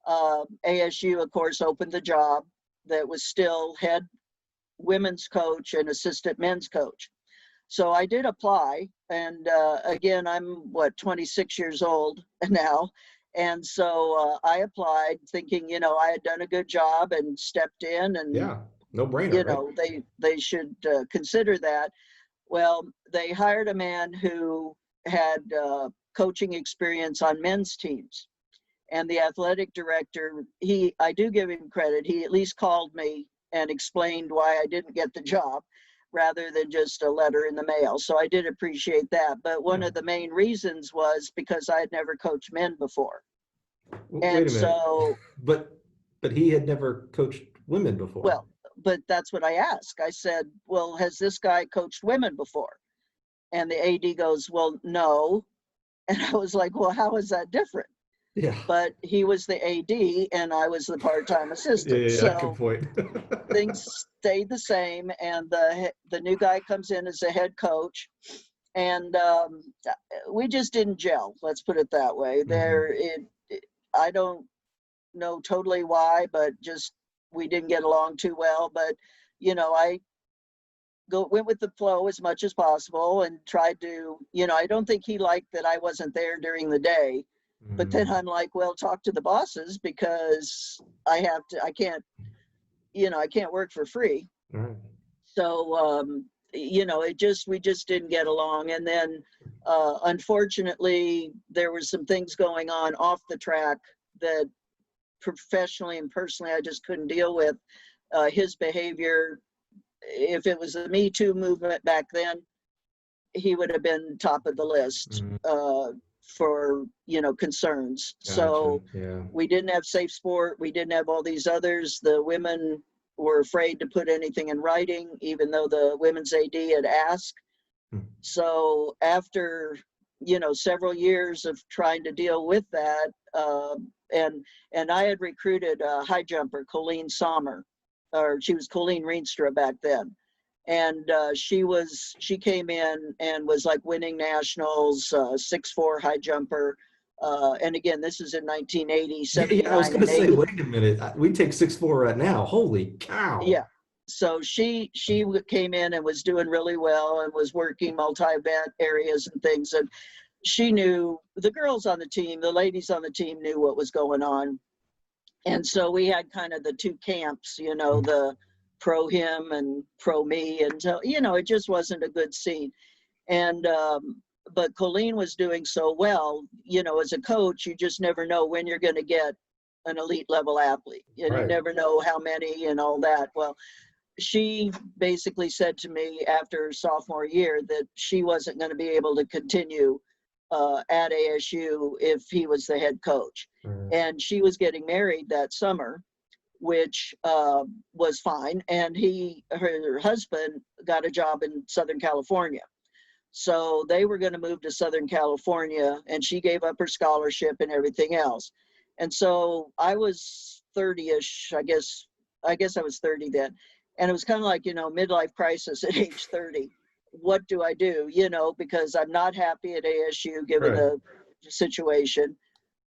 ASU, of course, opened the job that was still head women's coach and assistant men's coach. So I did apply, and again, I'm 26 years old now, and so I applied thinking, I had done a good job and stepped in, and Yeah, no brainer, they should consider that. Well, they hired a man who had coaching experience on men's teams, and the athletic director, I do give him credit, he at least called me and explained why I didn't get the job, rather than just a letter in the mail. So I did appreciate that. But one of the main reasons was because I had never coached men before. Wait a minute. So, but he had never coached women before. Well, but that's what I asked. I said, well, has this guy coached women before? And the AD goes, well, no. And I was like, well, how is that different? Yeah. But he was the AD and I was the part-time assistant. Yeah, so good point. things stayed the same, and the new guy comes in as a head coach, and we just didn't gel. Let's put it that way. I don't know totally why, but just we didn't get along too well. But I went with the flow as much as possible and tried to. I don't think he liked that I wasn't there during the day. But then I'm like, well, talk to the bosses, because I can't work for free. Right. So, we just didn't get along. And then, unfortunately, there were some things going on off the track that professionally and personally, I just couldn't deal with. His behavior, if it was the Me Too movement back then, he would have been top of the list. For concerns. Gotcha. So yeah. We didn't have safe sport, we didn't have all these others. The women were afraid to put anything in writing, even though the women's AD had asked. So after several years of trying to deal with that, and I had recruited a high jumper, Colleen Sommer, or she was Colleen Reenstra back then. And she came in and was like winning nationals, 6'4" high jumper. And again, this is in 1980, 79. Yeah, I was going to say, wait a minute, we take 6'4" right now. Holy cow. Yeah. So she came in and was doing really well and was working multi-event areas and things. And she knew, the girls on the team, the ladies on the team knew what was going on. And so we had kind of the two camps, the pro him and pro me, and so it just wasn't a good scene. And but Colleen was doing so well, as a coach, you just never know when you're going to get an elite level athlete. You never know how many and all that. Well, she basically said to me after sophomore year that she wasn't going to be able to continue at ASU if he was the head coach. And she was getting married that summer, which was fine. And her husband got a job in Southern California. So they were going to move to Southern California, and she gave up her scholarship and everything else. And so I was 30-ish, I guess I was 30 then. And it was kind of like, midlife crisis at age 30. What do I do? Because I'm not happy at ASU given the situation.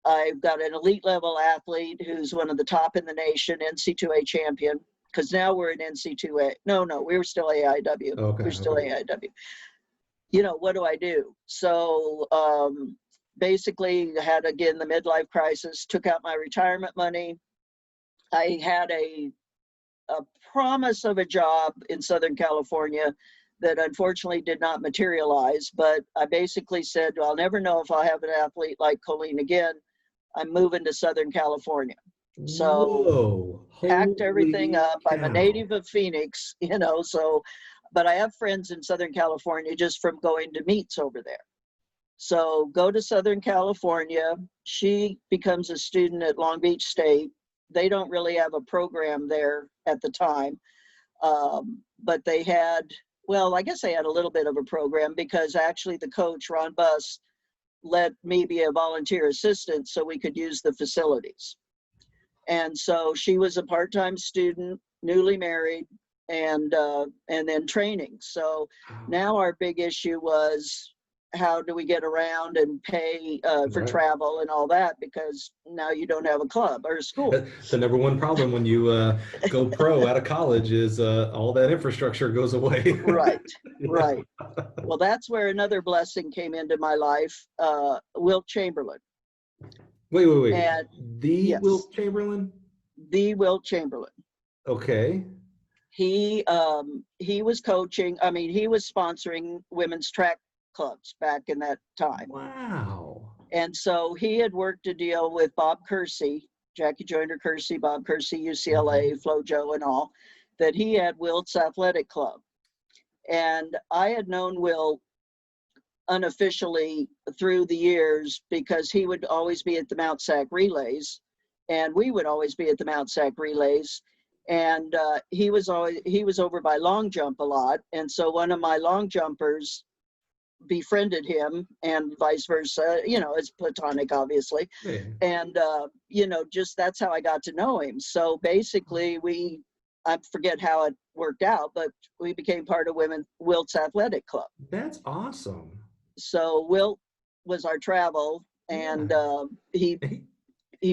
I've got an elite level athlete who's one of the top in the nation, NC2A champion, because now we're in NC2A. No, we were still AIW. Okay, we're still AIW. What do I do? So basically had, again, the midlife crisis, took out my retirement money. I had a promise of a job in Southern California that unfortunately did not materialize, but I basically said, well, I'll never know if I'll have an athlete like Colleen again. I'm moving to Southern California. So packed everything up. I'm a native of Phoenix, but I have friends in Southern California just from going to meets over there. So go to Southern California. She becomes a student at Long Beach State. They don't really have a program there at the time, but they had, I guess they had a little bit of a program, because actually the coach, Ron Buss, let me be a volunteer assistant so we could use the facilities. And so she was a part-time student, newly married, and then training. So now our big issue was, how do we get around and pay for Right. travel and all that, because now you don't have a club or a school. The number one problem when you go pro out of college is all that infrastructure goes away. Right, You know? right. Well, that's where another blessing came into my life. Wilt Chamberlain. Wait. And The yes, Wilt Chamberlain? the Wilt Chamberlain. Okay. He was coaching. I mean, he was sponsoring women's track clubs back in that time. Wow. And so he had worked a deal with Bob Kersey, Jackie Joyner Kersey, Bob Kersey, UCLA, FloJo and all, that he had Wilt's Athletic Club. And I had known Wilt unofficially through the years, because he would always be at the Mount Sac relays, and we would always be at the Mount Sac relays. And he was over by long jump a lot. And so one of my long jumpers befriended him, and vice versa. You know, it's platonic, obviously. Yeah. And, you know, just that's how I got to know him. So basically I forget how it worked out, but we became part of Wilt's Athletic Club. That's awesome. So Wilt was our travel, and he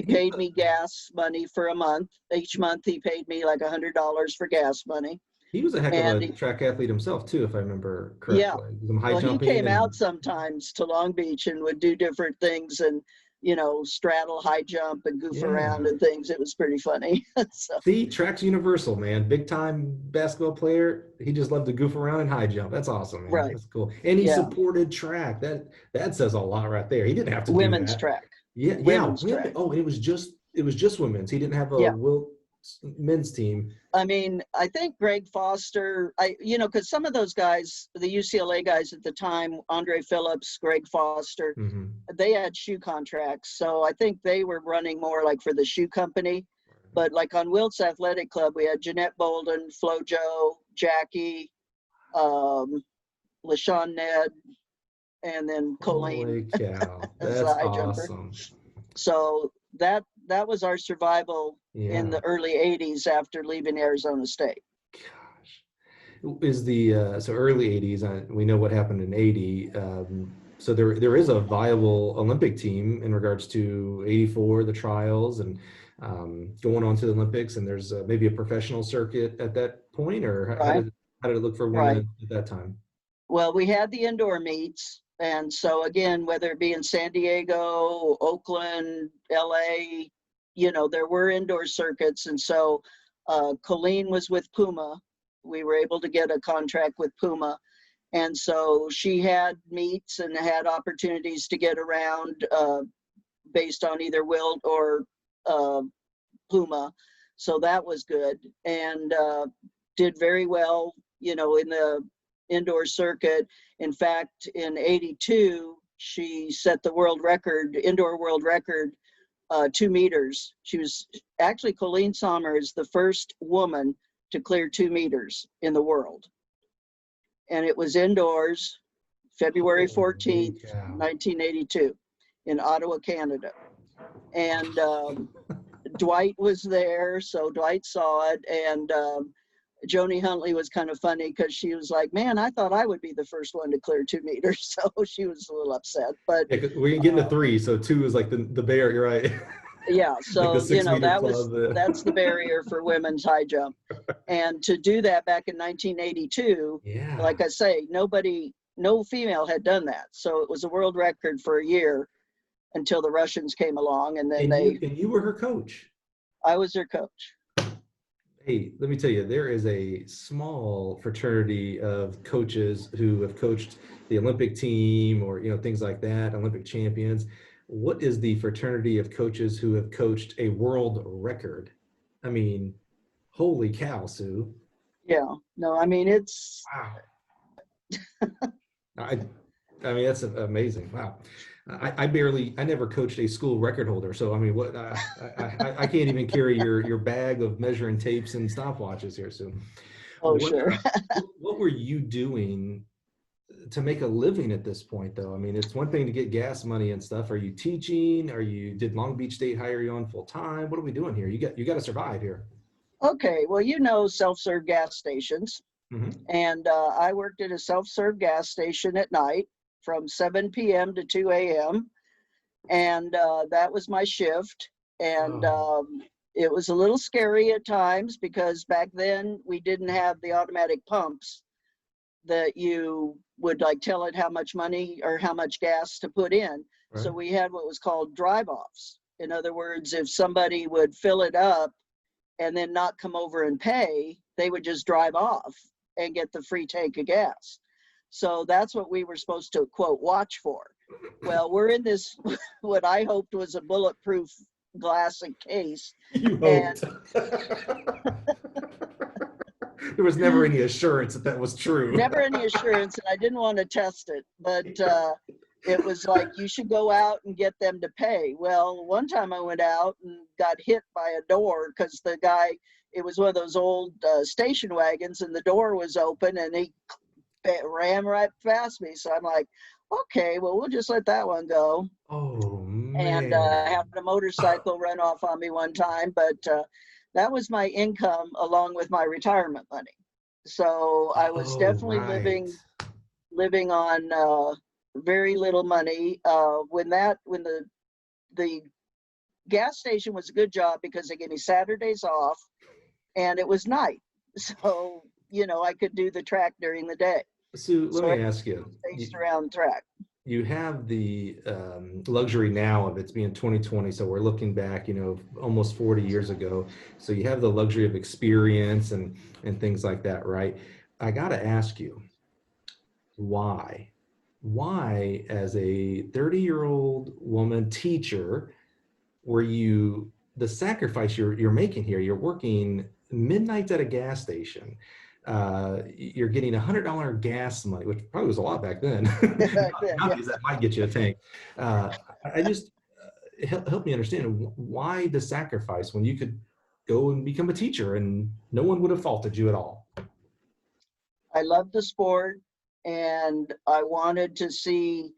paid me gas money for a month. Each month he paid me like $100 for gas money. He was a heck of a track athlete himself too, if I remember correctly. Yeah. Some high Well, he jumping came out sometimes to Long Beach and would do different things, and, you know, straddle, high jump, and goof around and things. It was pretty funny. So. See, track's universal, man. Big time basketball player. He just loved to goof around and high jump. That's awesome, man. Right. That's cool. And he supported track. That says a lot right there. He didn't have to women's do that. track. Yeah, women's track. Oh, it was just women's. He didn't have a Wilt men's team. I mean, I think Greg Foster, you know, because some of those guys, the UCLA guys at the time, Andre Phillips, Greg Foster, they had shoe contracts. So I think they were running more like for the shoe company. But like on Wilt's Athletic Club, we had Jeanette Bolden, FloJo, Jackie, LaShawn Ned, and then Colleen. Holy cow. That's awesome. So that was our survival in the early 80s after leaving Arizona State. Gosh. Is the so early 80s, we know what happened in 80. So there is a viable Olympic team in regards to 84, the trials, and going on to the Olympics, and there's maybe a professional circuit at that point, or how did it look for women at that time? Well, we had the indoor meets. And so again, whether it be in San Diego, Oakland, LA, you know, there were indoor circuits. And so Colleen was with Puma. We were able to get a contract with Puma. And so she had meets and had opportunities to get around based on either Wilt or Puma. So that was good, and did very well, you know, in the indoor circuit. In fact, in 82, she set the world record, indoor world record, 2 meters. She was actually, Colleen Sommer is the first woman to clear 2 meters in the world. And it was indoors, February 14th, 1982 in Ottawa, Canada. And Dwight was there, so Dwight saw it. And Joni Huntley was kind of funny because she was like, man, I thought I would be the first one to clear 2 meters. So she was a little upset. But we're getting to 3, so 2 is like the barrier, right? Yeah, so like you know, that's the barrier for women's high jump. And to do that back in 1982, like I say, no female had done that. So it was a world record for a year until the Russians came along, and then and you were her coach. I was her coach. Hey, let me tell you, there is a small fraternity of coaches who have coached the Olympic team, or, you know, things like that, Olympic champions. What is the fraternity of coaches who have coached a world record? I mean, holy cow, Sue. Yeah, no, I mean, it's. Wow. I mean, that's amazing. Wow. I never coached a school record holder. So, I mean, what, I can't even carry your bag of measuring tapes and stopwatches here, Sue. Oh, sure. What were you doing to make a living at this point, though? I mean, it's one thing to get gas money and stuff. Are you teaching? Did Long Beach State hire you on full time? What are we doing here? You got to survive here. Okay, well, self-serve gas stations. Hmm. And I worked at a self-serve gas station at night from 7 p.m. to 2 a.m. And that was my shift. And Oh, it was a little scary at times because back then we didn't have the automatic pumps that you would like tell it how much money or how much gas to put in. So right. we had what was called drive-offs. In other words, if somebody would fill it up and then not come over and pay, they would just drive off and get the free tank of gas. So that's what we were supposed to, quote, watch for. Well, we're in this, what I hoped was a bulletproof glass case. You And hoped. There was never any assurance that that was true. never any assurance, and I didn't want to test it, but it was like, you should go out and get them to pay. Well, one time I went out and got hit by a door because the guy, it was one of those old station wagons, and the door was open and he ran right past me. So I'm like, okay, well, we'll just let that one go. Oh And I man. had a motorcycle run off on me one time, but that was my income along with my retirement money. So I was Oh definitely right. living on very little money. When the gas station was a good job because they gave me Saturdays off, and it was night, so I could do the track during the day. Sue, let So me everything ask you. was based around track. You have the luxury now of it's being 2020, so we're looking back, almost 40 years ago. So you have the luxury of experience and things like that, right? I got to ask you, why? Why, as a 30-year-old woman teacher, were you the sacrifice you're making here? You're working midnights at a gas station. You're getting $100 gas money, which probably was a lot back then. Back then, yeah. Nowadays, that might get you a tank. I just help me understand why the sacrifice when you could go and become a teacher and no one would have faulted you at all. I loved the sport, and I wanted to see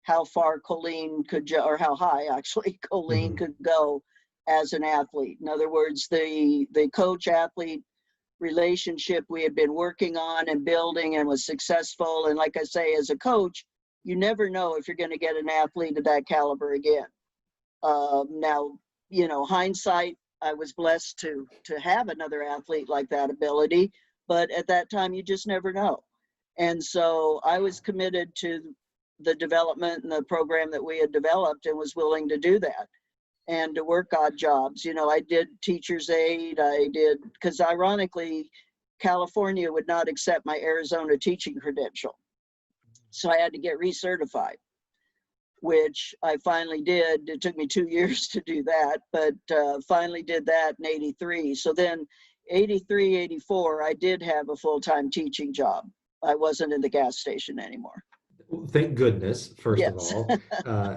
how far Colleen could, or how high actually Colleen Mhm. could go as an athlete. In other words, the coach athlete relationship we had been working on and building and was successful. And like I say, as a coach, you never know if you're going to get an athlete of that caliber again. Now, hindsight, I was blessed to have another athlete like that ability, but at that time, you just never know. And so I was committed to the development and the program that we had developed and was willing to do that and to work odd jobs. I did teacher's aide. I did, because ironically, California would not accept my Arizona teaching credential. So I had to get recertified, which I finally did. It took me 2 years to do that, but finally did that in 83. So then 83, 84, I did have a full-time teaching job. I wasn't in the gas station anymore. Thank goodness, first of Yes. all.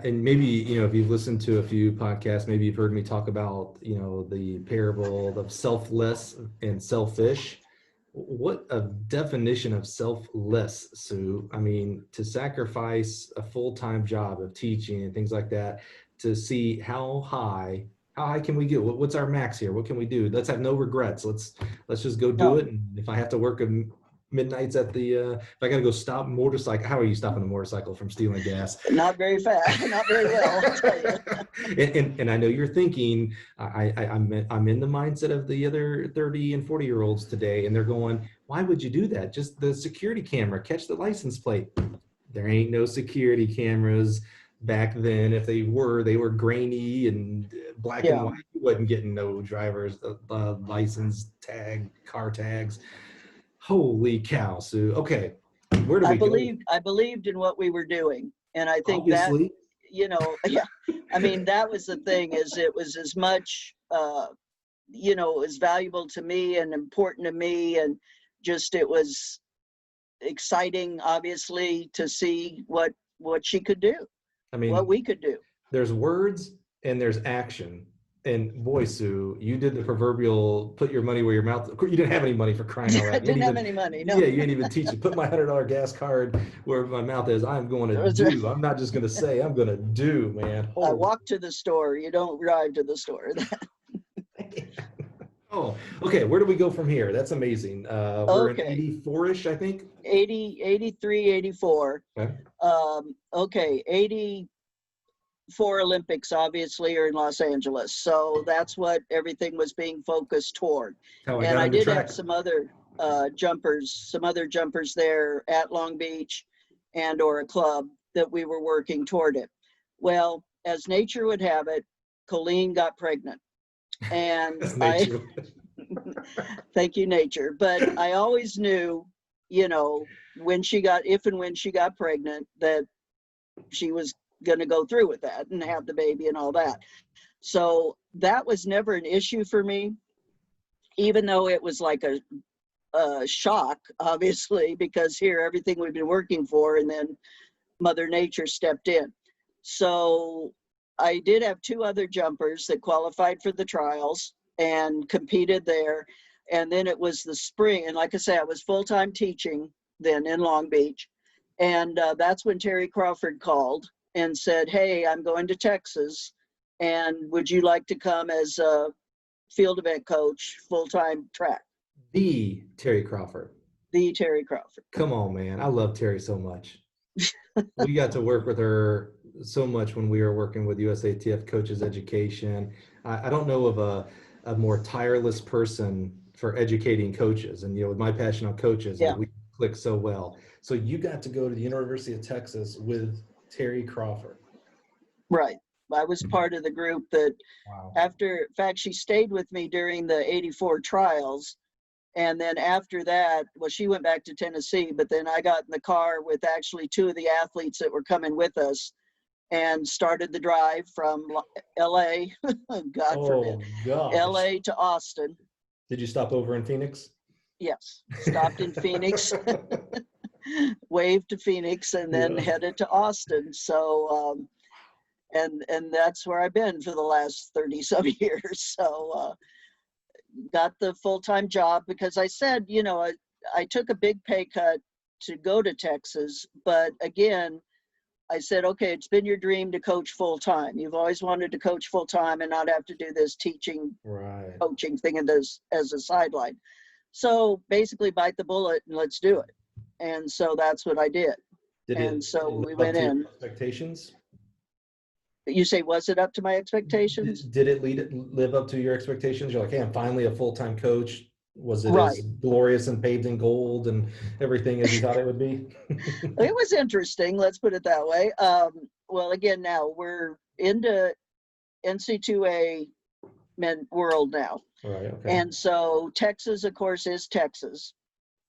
And maybe, if you've listened to a few podcasts, maybe you've heard me talk about, the parable of selfless and selfish. What a definition of selfless, Sue. I mean, to sacrifice a full-time job of teaching and things like that to see how high can we get? What's our max here? What can we do? Let's have no regrets. Let's just go do No, it. And if I have to work midnights at the if I got to go stop motorcycle, how are you stopping a motorcycle from stealing gas? not very fast, not very well, I'll tell you. And I know you're thinking I'm in the mindset of the other 30 and 40-year-olds today, and they're going, why would you do that? Just the security camera, catch the license plate. There ain't no security cameras back then. If they were grainy and black and Yeah, white. You wasn't getting no driver's license tag, car tags. Holy cow, Sue. Okay, where do we go? I believed in what we were doing. And I think that, Obviously. yeah, I mean, that was the thing, is it was as much, it was valuable to me and important to me. And just, it was exciting, obviously, to see what she could do, I what mean, we could do. there's words and there's action. And boy, Sue, you did the proverbial put your money where your mouth. You didn't have any money for crying out I loud. You didn't didn't have even, any money, no. yeah, you didn't even teach it. Put my $100 gas card where my mouth is. I'm going to do. I'm not just going to say. I'm going to do, man. I Holy. walk to the store. You don't drive to the store. Oh, okay. Where do we go from here? That's amazing. We're in Okay, 84-ish, I think. 80, 83, 84. Okay. Okay, 84 Olympics obviously are in Los Angeles. So that's what everything was being focused toward. How I And got I into did have track. some other jumpers there at Long Beach and or a club that we were working toward it. Well, as nature would have it, Colleen got pregnant. And That's I, nature. thank you, nature, but I always knew, you know, if and when she got pregnant, that she was going to go through with that and have the baby and all that. So that was never an issue for me, even though it was like a shock, obviously, because here everything we've been working for, and then Mother Nature stepped in. So I did have two other jumpers that qualified for the trials and competed there. And then it was the spring. And like I say, I was full-time teaching then in Long Beach. And that's when Terry Crawford called and said, hey, I'm going to Texas. And would you like to come as a field event coach, full-time track? The Terry Crawford. The Terry Crawford. Come on, man. I love Terry so much. We got to work with her so much when we were working with USATF Coaches Education. I don't know of a more tireless person for educating coaches. And, with my passion on coaches, Yeah, we click so well. So you got to go to the University of Texas with Terry Crawford. right. I was part of the group that Wow. in fact, she stayed with me during the 84 trials. And then after that, well, she went back to Tennessee, but then I got in the car with actually two of the athletes that were coming with us and started the drive from LA, God forbid, Oh, gosh. LA to Austin. Did you stop over in Phoenix? Yes, stopped in Phoenix, waved to Phoenix, and then Yeah. headed to Austin. So, and that's where I've been for the last 30 some years. So, got the full-time job because I said, I took a big pay cut to go to Texas, but again, I said, okay, it's been your dream to coach full-time. You've always wanted to coach full-time and not have to do this teaching, Right. coaching thing as a sideline. So basically bite the bullet and let's do it. And so that's what I did. Did And it so live we up went to your in. expectations? You say, was it up to my expectations? Did it live up to your expectations? You're like, hey, I'm finally a full-time coach. Was it as Right. glorious and paved in gold and everything as you thought it would be? It was interesting. Let's put it that way. Well, again, now we're into NC2A men world now. Right. Okay. And so Texas, of course, is Texas.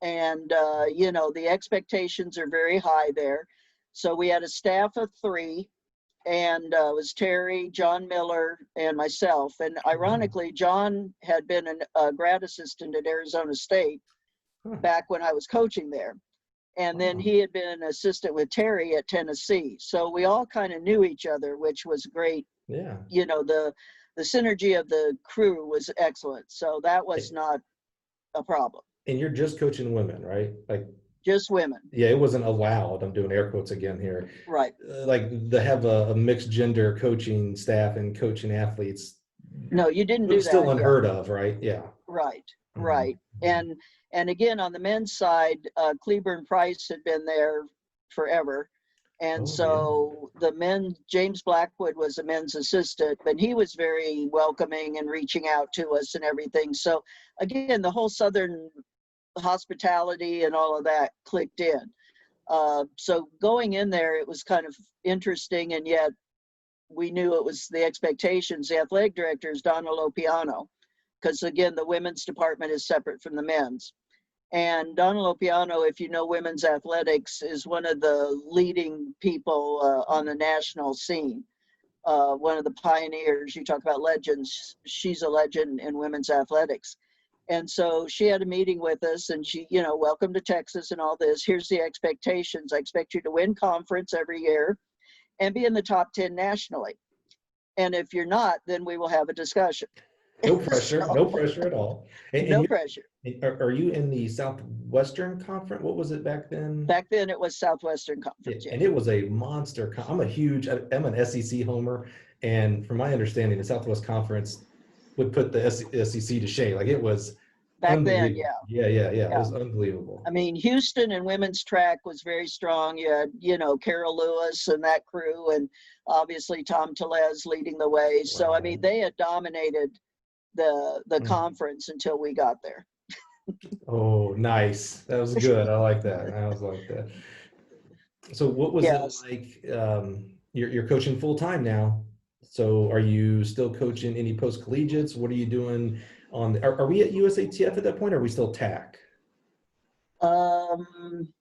And, the expectations are very high there. So we had a staff of three, and it was Terry, John Miller, and myself. And ironically, John had been a grad assistant at Arizona State Huh. back when I was coaching there. And then Wow. he had been an assistant with Terry at Tennessee. So we all kind of knew each other, which was great. Yeah. The synergy of the crew was excellent. So that was not a problem. And you're just coaching women, right? Like, Just women. yeah, it wasn't allowed. I'm doing air quotes again here. Right. Like to have a mixed gender coaching staff and coaching athletes. No, you didn't It do was that. still unheard of, right? Yeah. Right. Mhm. Right. And again, on the men's side, Cleburne Price had been there forever. And Oh, so James Blackwood was a men's assistant, but he was very welcoming and reaching out to us and everything. So again, the whole Southern hospitality and all of that clicked in. So going in there, it was kind of interesting, and yet we knew it was the expectations. The athletic director is Donna Lopiano, because again, the women's department is separate from the men's. And Donna Lopiano, if you know women's athletics, is one of the leading people on the national scene. One of the pioneers. You talk about legends. She's a legend in women's athletics. And so she had a meeting with us, and she, welcome to Texas and all this. Here's the expectations. I expect you to win conference every year and be in the top 10 nationally. And if you're not, then we will have a discussion. No pressure. So, No pressure at all. no pressure. Are you in the Southwestern Conference? What was it back then? Back then it was Southwestern Conference. Yeah. And it was a monster. I'm an SEC homer. And from my understanding, the Southwest Conference would put the SEC to shame. Like it was Back then, unbelievable. yeah, Yeah. It yeah. was unbelievable. I mean, Houston and women's track was very strong. You had, Carol Lewis and that crew, and obviously Tom Tellez leading the way. So, I Right. mean, they had dominated the Mm. conference until we got there. Oh, nice. That was good. I like that. I was like that. So what was it Yes. like? You're coaching full time now. So are you still coaching any post collegiates? What are you doing are we at USATF at that point? Or are we still TAC? Um,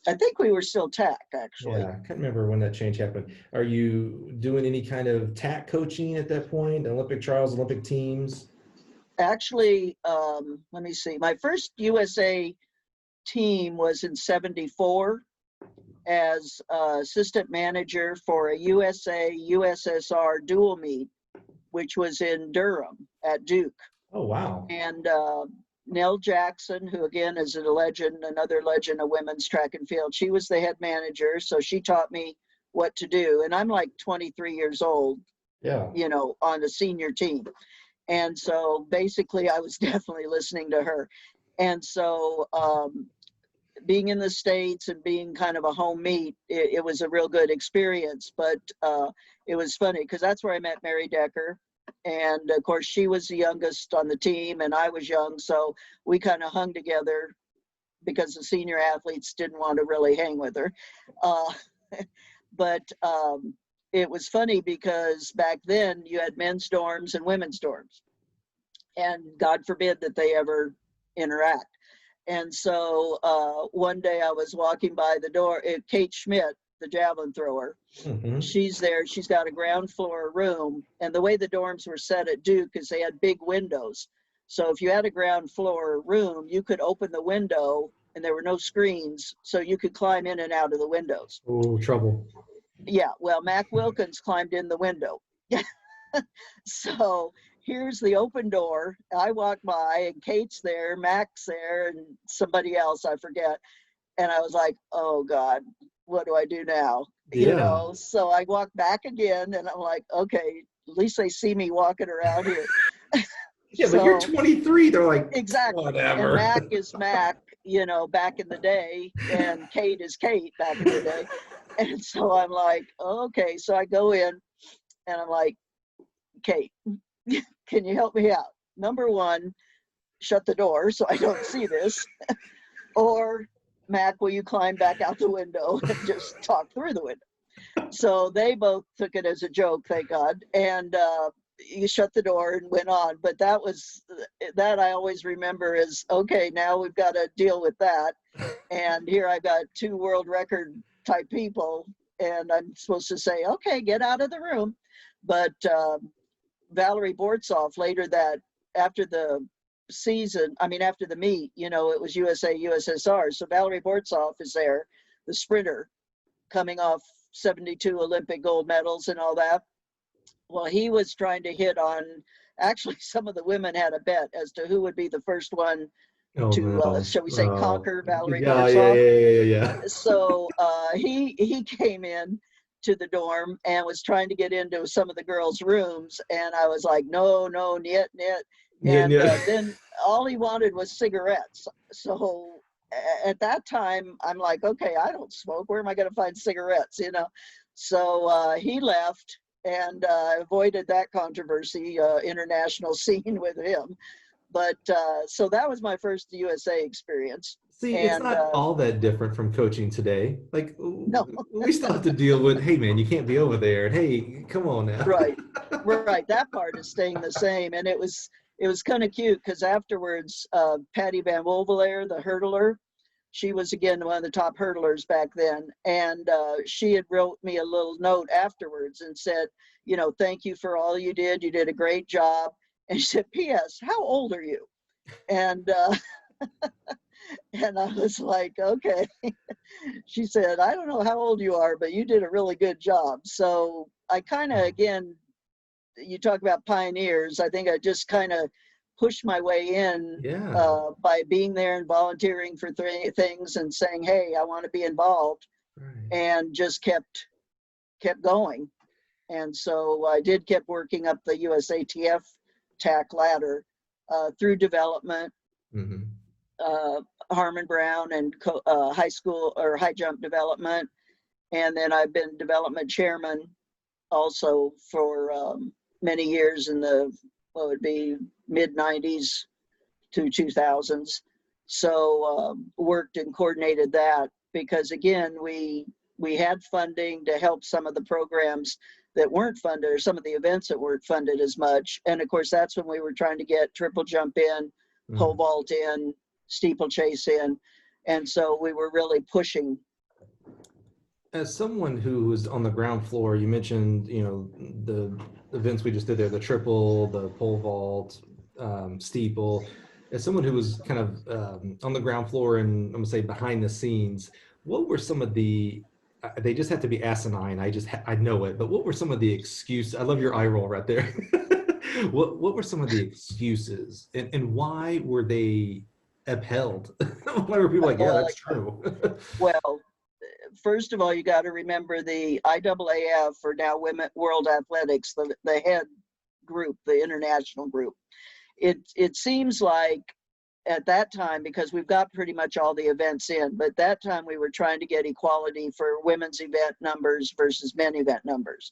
I think we were still TAC, Yeah, actually. I can't remember when that change happened. Are you doing any kind of TAC coaching at that point? Olympic trials, Olympic teams? Actually, let me see. My first USA team was in 74 as assistant manager for a USA USSR dual meet, which was in Durham at Duke. Oh, wow. And Nell Jackson, who again is a legend, another legend of women's track and field, she was the head manager. So she taught me what to do. And I'm like 23 years old, Yeah. on the senior team. And so basically I was definitely listening to her. And so being in the States and being kind of a home meet, it was a real good experience. But it was funny because that's where I met Mary Decker. And of course, she was the youngest on the team and I was young. So we kind of hung together because the senior athletes didn't want to really hang with her. Uh, but it was funny because back then you had men's dorms and women's dorms. And God forbid that they ever interact. And so one day I was walking by the door, Kate Schmidt, the javelin thrower, Hmm. she's there. She's got a ground floor room. And the way the dorms were set at Duke is they had big windows. So if you had a ground floor room, you could open the window and there were no screens. So you could climb in and out of the windows. Oh, trouble. Yeah, well, Mac Wilkins climbed in the window. So here's the open door. I walk by and Kate's there, Mac's there, and somebody else, I forget. And I was like, oh God, what do I do now? Yeah. So I walk back again and I'm like, okay, at least they see me walking around here. Yeah, but you're So 23. They're like, exactly. And whatever. Mac is Mac, back in the day, and Kate is Kate back in the day. And so I'm like, okay. So I go in and I'm like, Kate, can you help me out? Number one, shut the door so I don't see this. Or, Mac, will you climb back out the window and just talk through the window? So they both took it as a joke, thank God. And you shut the door and went on. But that I always remember is, okay, now we've got to deal with that. And here I've got two world record type people. And I'm supposed to say, okay, get out of the room. But Valerie Bortzoff later after the after the meet, it was USA, USSR. So Valerie Bortzoff is there, the sprinter coming off 72 Olympic gold medals and all that. Well, he was trying to hit on, actually, some of the women had a bet as to who would be the first one Oh to, no. shall we say, Oh. conquer Valerie Yeah, yeah, Bortzoff. yeah, yeah, yeah. So he came in to the dorm and was trying to get into some of the girls' rooms, and I was like, no, niet. Yeah, And yeah. then all he wanted was cigarettes. So at that time, I'm like, okay, I don't smoke. Where am I going to find cigarettes? So he left and avoided that controversy, international scene with him. But so that was my first USA experience. See, it's And not all that different from coaching today. Like no, we still have to deal with, hey man, you can't be over there. And hey, come on now. right, right. That part is staying the same. And it was kind of cute because afterwards, Patty Van Wolvelaar, the hurdler, she was again one of the top hurdlers back then. And she had wrote me a little note afterwards and said, thank you for all you did. You did a great job. And she said, P.S., how old are you? And and I was like, okay. She said, I don't know how old you are, but you did a really good job. So I kind of, again, you talk about pioneers. I think I just kind of pushed my way in Yeah. by being there and volunteering for things and saying, hey, I want to be involved, Right. and just kept going. And so I did keep working up the USATF TAC ladder through development, Harmon Brown, and high school or high jump development. And then I've been development chairman also for many years in the, what would be mid 90s to 2000s. So worked and coordinated that because again, we had funding to help some of the programs that weren't funded, or some of the events that weren't funded as much. And of course, that's when we were trying to get triple jump in, pole vault in, steeplechase in. And so we were really pushing. As someone who was on the ground floor, you mentioned, you know, the events we just did there, the triple, the pole vault, steeple. As someone who was kind of on the ground floor and I'm gonna say behind the scenes, what were some of the, they just have to be asinine. I know it, but what were some of the excuses? I love your eye roll right there. What were some of the excuses and why were they upheld? Why were people like, yeah, that's true? Well, first of all, you got to remember the IAAF, or now Women World Athletics, the head group, the international group. It seems like at that time, because we've got pretty much all the events in, but that time we were trying to get equality for women's event numbers versus men event numbers.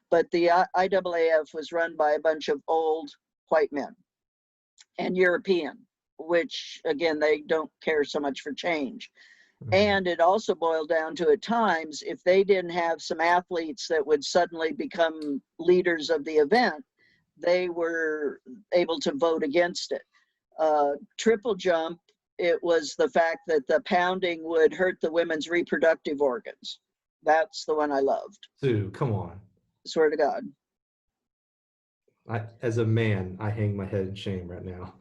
But the IAAF was run by a bunch of old white men and European, which again, they don't care so much for change. And it also boiled down to, at times, if they didn't have some athletes that would suddenly become leaders of the event, they were able to vote against it. Triple jump, it was the fact that the pounding would hurt the women's reproductive organs. That's the one I loved. Sue, come on. Swear to God. As a man, I hang my head in shame right now.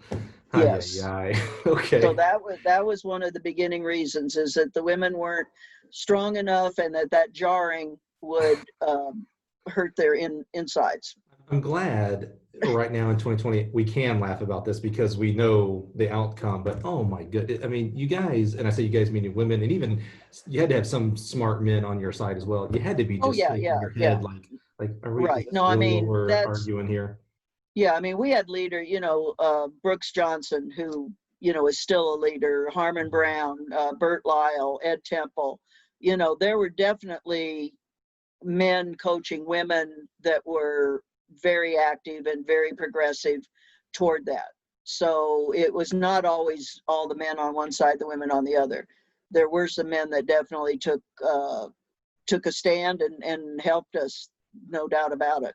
Yes. Okay. So that was one of the beginning reasons, is that the women weren't strong enough, and that jarring would hurt their insides. I'm glad right now in 2020 we can laugh about this because we know the outcome. But oh my goodness, I mean, you guys, and I say you guys meaning women, and even you had to have some smart men on your side as well. You had to be just shaking your head like, are we right? No, really I mean, what we're arguing here? Yeah, I mean, we had leader, Brooks Johnson, who, is still a leader, Harmon Brown, Bert Lyle, Ed Temple. There were definitely men coaching women that were very active and very progressive toward that. So it was not always all the men on one side, the women on the other. There were some men that definitely took a stand and helped us, no doubt about it.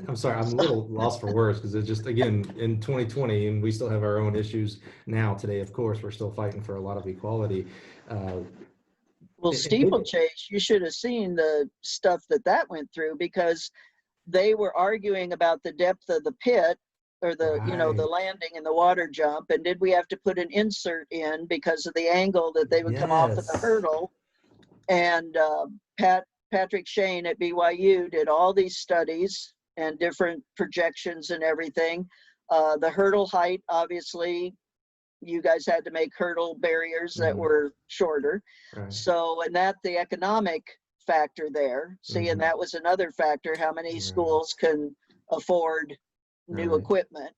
I'm sorry, I'm a little lost for words because it's just, again, in 2020, and we still have our own issues now today, of course, we're still fighting for a lot of equality. Well, steeplechase, you should have seen the stuff that went through, because they were arguing about the depth of the pit, or the, the landing and the water jump. And did we have to put an insert in because of the angle that they would come off of the hurdle? And Patrick Shane at BYU did all these studies and different projections and everything. The hurdle height, obviously, you guys had to make hurdle barriers that were shorter. Right. So, and the economic factor there. See, and that was another factor, how many schools can afford new equipment.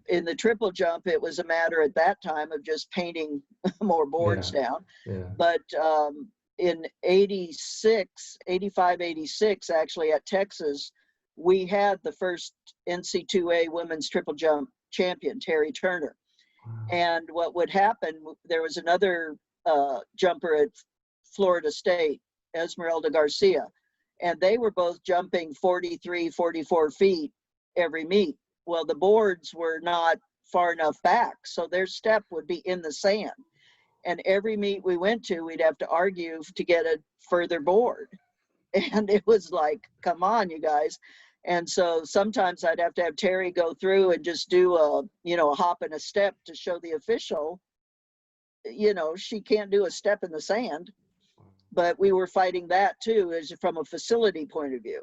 In the triple jump, it was a matter at that time of just painting more boards down. But in 85, 86, actually at Texas, we had the first NC2A women's triple jump champion, Terry Turner. Wow. And what would happen, there was another jumper at Florida State, Esmeralda Garcia, and they were both jumping 43, 44 feet every meet. Well, the boards were not far enough back, so their step would be in the sand. And every meet we went to, we'd have to argue to get a further board. And it was like, come on, you guys. And so sometimes I'd have to have Terry go through and just do a hop and a step to show the official, she can't do a step in the sand. But we were fighting that too, as from a facility point of view.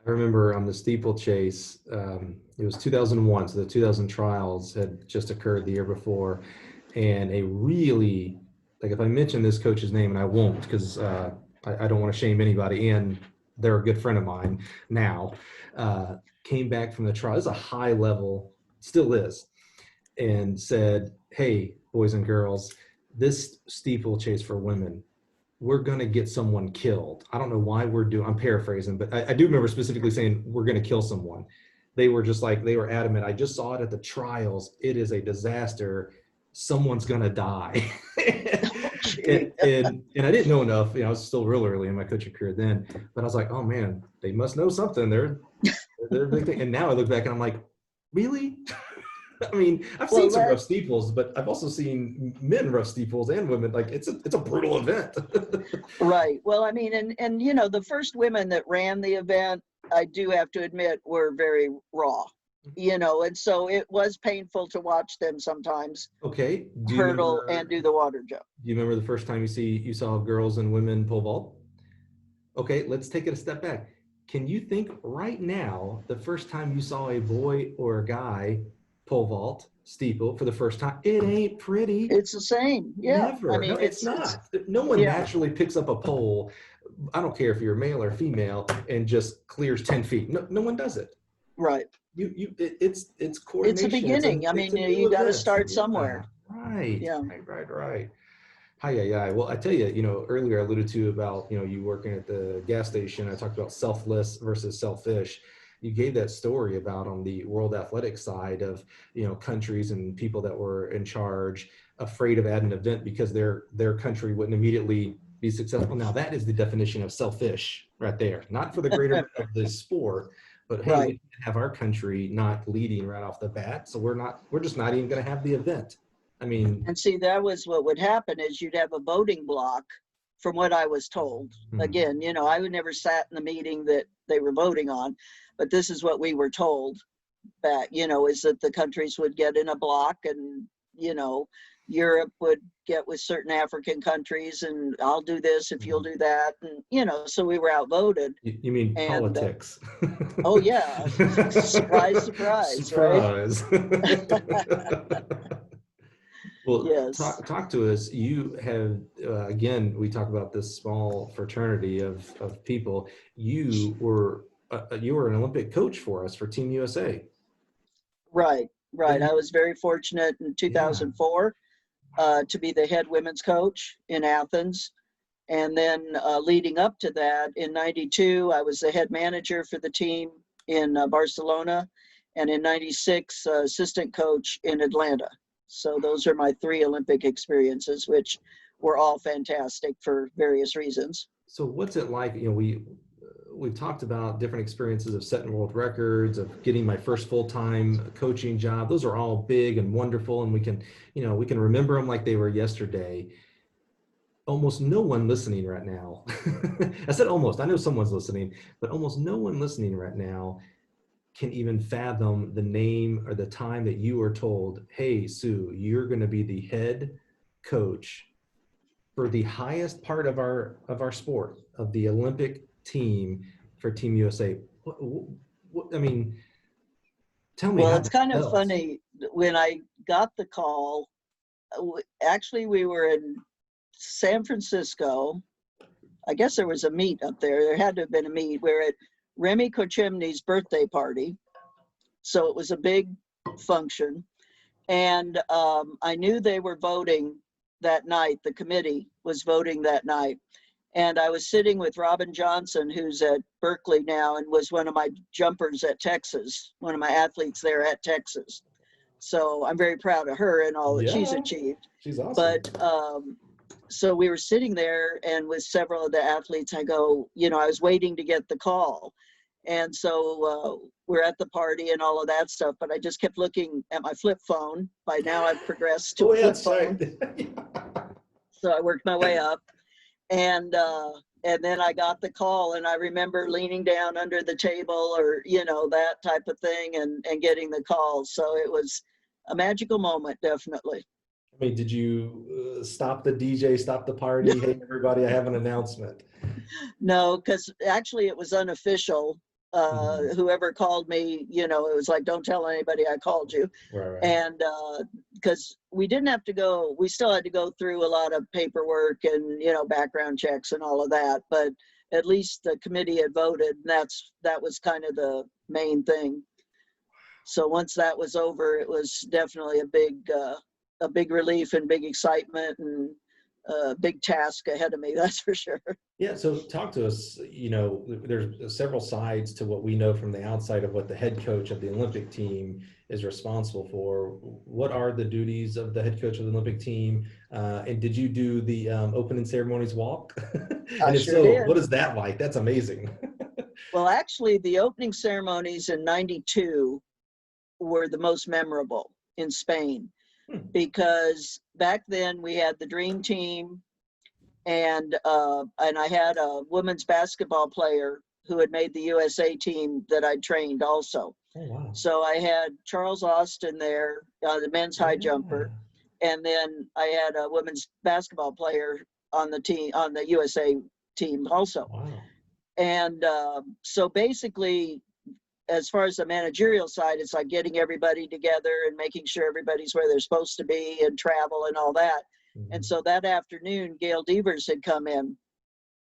I remember on the steeplechase, it was 2001, so the 2000 trials had just occurred the year before, and a really, like, if I mention this coach's name, and I won't because I don't want to shame anybody, and they're a good friend of mine now, came back from the trial. This is a high level, still is, and said, hey, boys and girls, this steeplechase for women, we're going to get someone killed. I don't know why I'm paraphrasing, but I do remember specifically saying we're going to kill someone. They were just like, they were adamant. I just saw it at the trials. It is a disaster. Someone's going to die. and I didn't know enough. I was still real early in my coaching career then, but I was like, oh man, they must know something. They're a big thing. And now I look back and I'm like, really? I mean, I've seen some rough steeples, but I've also seen men rough steeples and women. Like it's a brutal event. Right. Well, I mean, and the first women that ran the event, I do have to admit, were very raw, and so it was painful to watch them sometimes. Okay. Hurdle and do the water jump. Do you remember the first time you saw girls and women pole vault? Okay, let's take it a step back. Can you think right now the first time you saw a boy or a guy pole vault steeple for the first time? It ain't pretty. It's the same. Yeah. Never. I mean, no, it's not. No one naturally picks up a pole. I don't care if you're male or female and just clears 10 feet. No one does it. Right. It's coordination. It's a beginning. I mean, you got to start somewhere. Right. Yeah. Right. Hi. Well, I tell you, earlier I alluded to about, you working at the gas station. I talked about selfless versus selfish. You gave that story about on the World Athletics side of, countries and people that were in charge afraid of adding an event because their country wouldn't immediately be successful. Now that is the definition of selfish right there, not for the greater of the sport, but hey, we have our country not leading right off the bat. So we're just not even going to have the event. I mean, and see, that was what would happen is you'd have a voting block from what I was told. Again, I would never sat in the meeting that they were voting on, but this is what we were told that, is that the countries would get in a block and, Europe would get with certain African countries and I'll do this if you'll do that. And, so we were outvoted. You mean politics? Oh yeah. Surprise. Surprise. Right? Well, yes. talk to us. You have, again, we talk about this small fraternity of people. You were an Olympic coach for us for Team USA. Right. I was very fortunate in 2004 to be the head women's coach in Athens. And then leading up to that, in 92, I was the head manager for the team in Barcelona. And in 96, assistant coach in Atlanta. So those are my 3 Olympic experiences, which were all fantastic for various reasons. So what's it like? We've talked about different experiences of setting world records, of getting my first full-time coaching job. Those are all big and wonderful, and we can remember them like they were yesterday. Almost no one listening right now. I said almost. I know someone's listening, but almost no one listening right now can even fathom the name or the time that you were told, hey, Sue, you're going to be the head coach for the highest part of our sport, of the Olympic team for Team USA. I mean, tell me. Well, it's kind of funny. When I got the call, actually we were in San Francisco. I guess there was a meet up there. There had to have been a meet. We were at Remy Kochemny's birthday party. So it was a big function. And I knew they were voting that night. The committee was voting that night. And I was sitting with Robin Johnson, who's at Berkeley now and was one of my jumpers at Texas, one of my athletes there at Texas. So I'm very proud of her and all that she's achieved. She's awesome. But so we were sitting there and with several of the athletes, I go, I was waiting to get the call. And so we're at the party and all of that stuff, but I just kept looking at my flip phone. By now I've progressed to a flip phone. So I worked my way up and then I got the call and I remember leaning down under the table or, that type of thing and getting the call. So it was a magical moment, definitely. I mean, did you stop the DJ, stop the party? Hey, everybody, I have an announcement. No, because actually it was unofficial. Whoever called me, it was like, don't tell anybody I called you. Right. And because we didn't have to go, we still had to go through a lot of paperwork and, you know, background checks and all of that, but at least the committee had voted, and that was kind of the main thing. So once that was over, it was definitely a big relief and big excitement and a big task ahead of me, that's for sure. Yeah, so talk to us, you know, there's several sides to what we know from the outside of what the head coach of the Olympic team is responsible for. What are the duties of the head coach of the Olympic team? And did you do the opening ceremonies walk? I And if sure so, did. what is that like? That's amazing. Well, actually, the opening ceremonies in '92 were the most memorable in Spain, because back then we had the dream team, and I had a women's basketball player who had made the USA team that I trained also. Oh, wow. So I had Charles Austin there, the men's high jumper, and then I had a women's basketball player on the team, on the USA team also. Wow. And so basically, as far as the managerial side, it's like getting everybody together and making sure everybody's where they're supposed to be and travel and all that. And so that afternoon, Gail Devers had come in,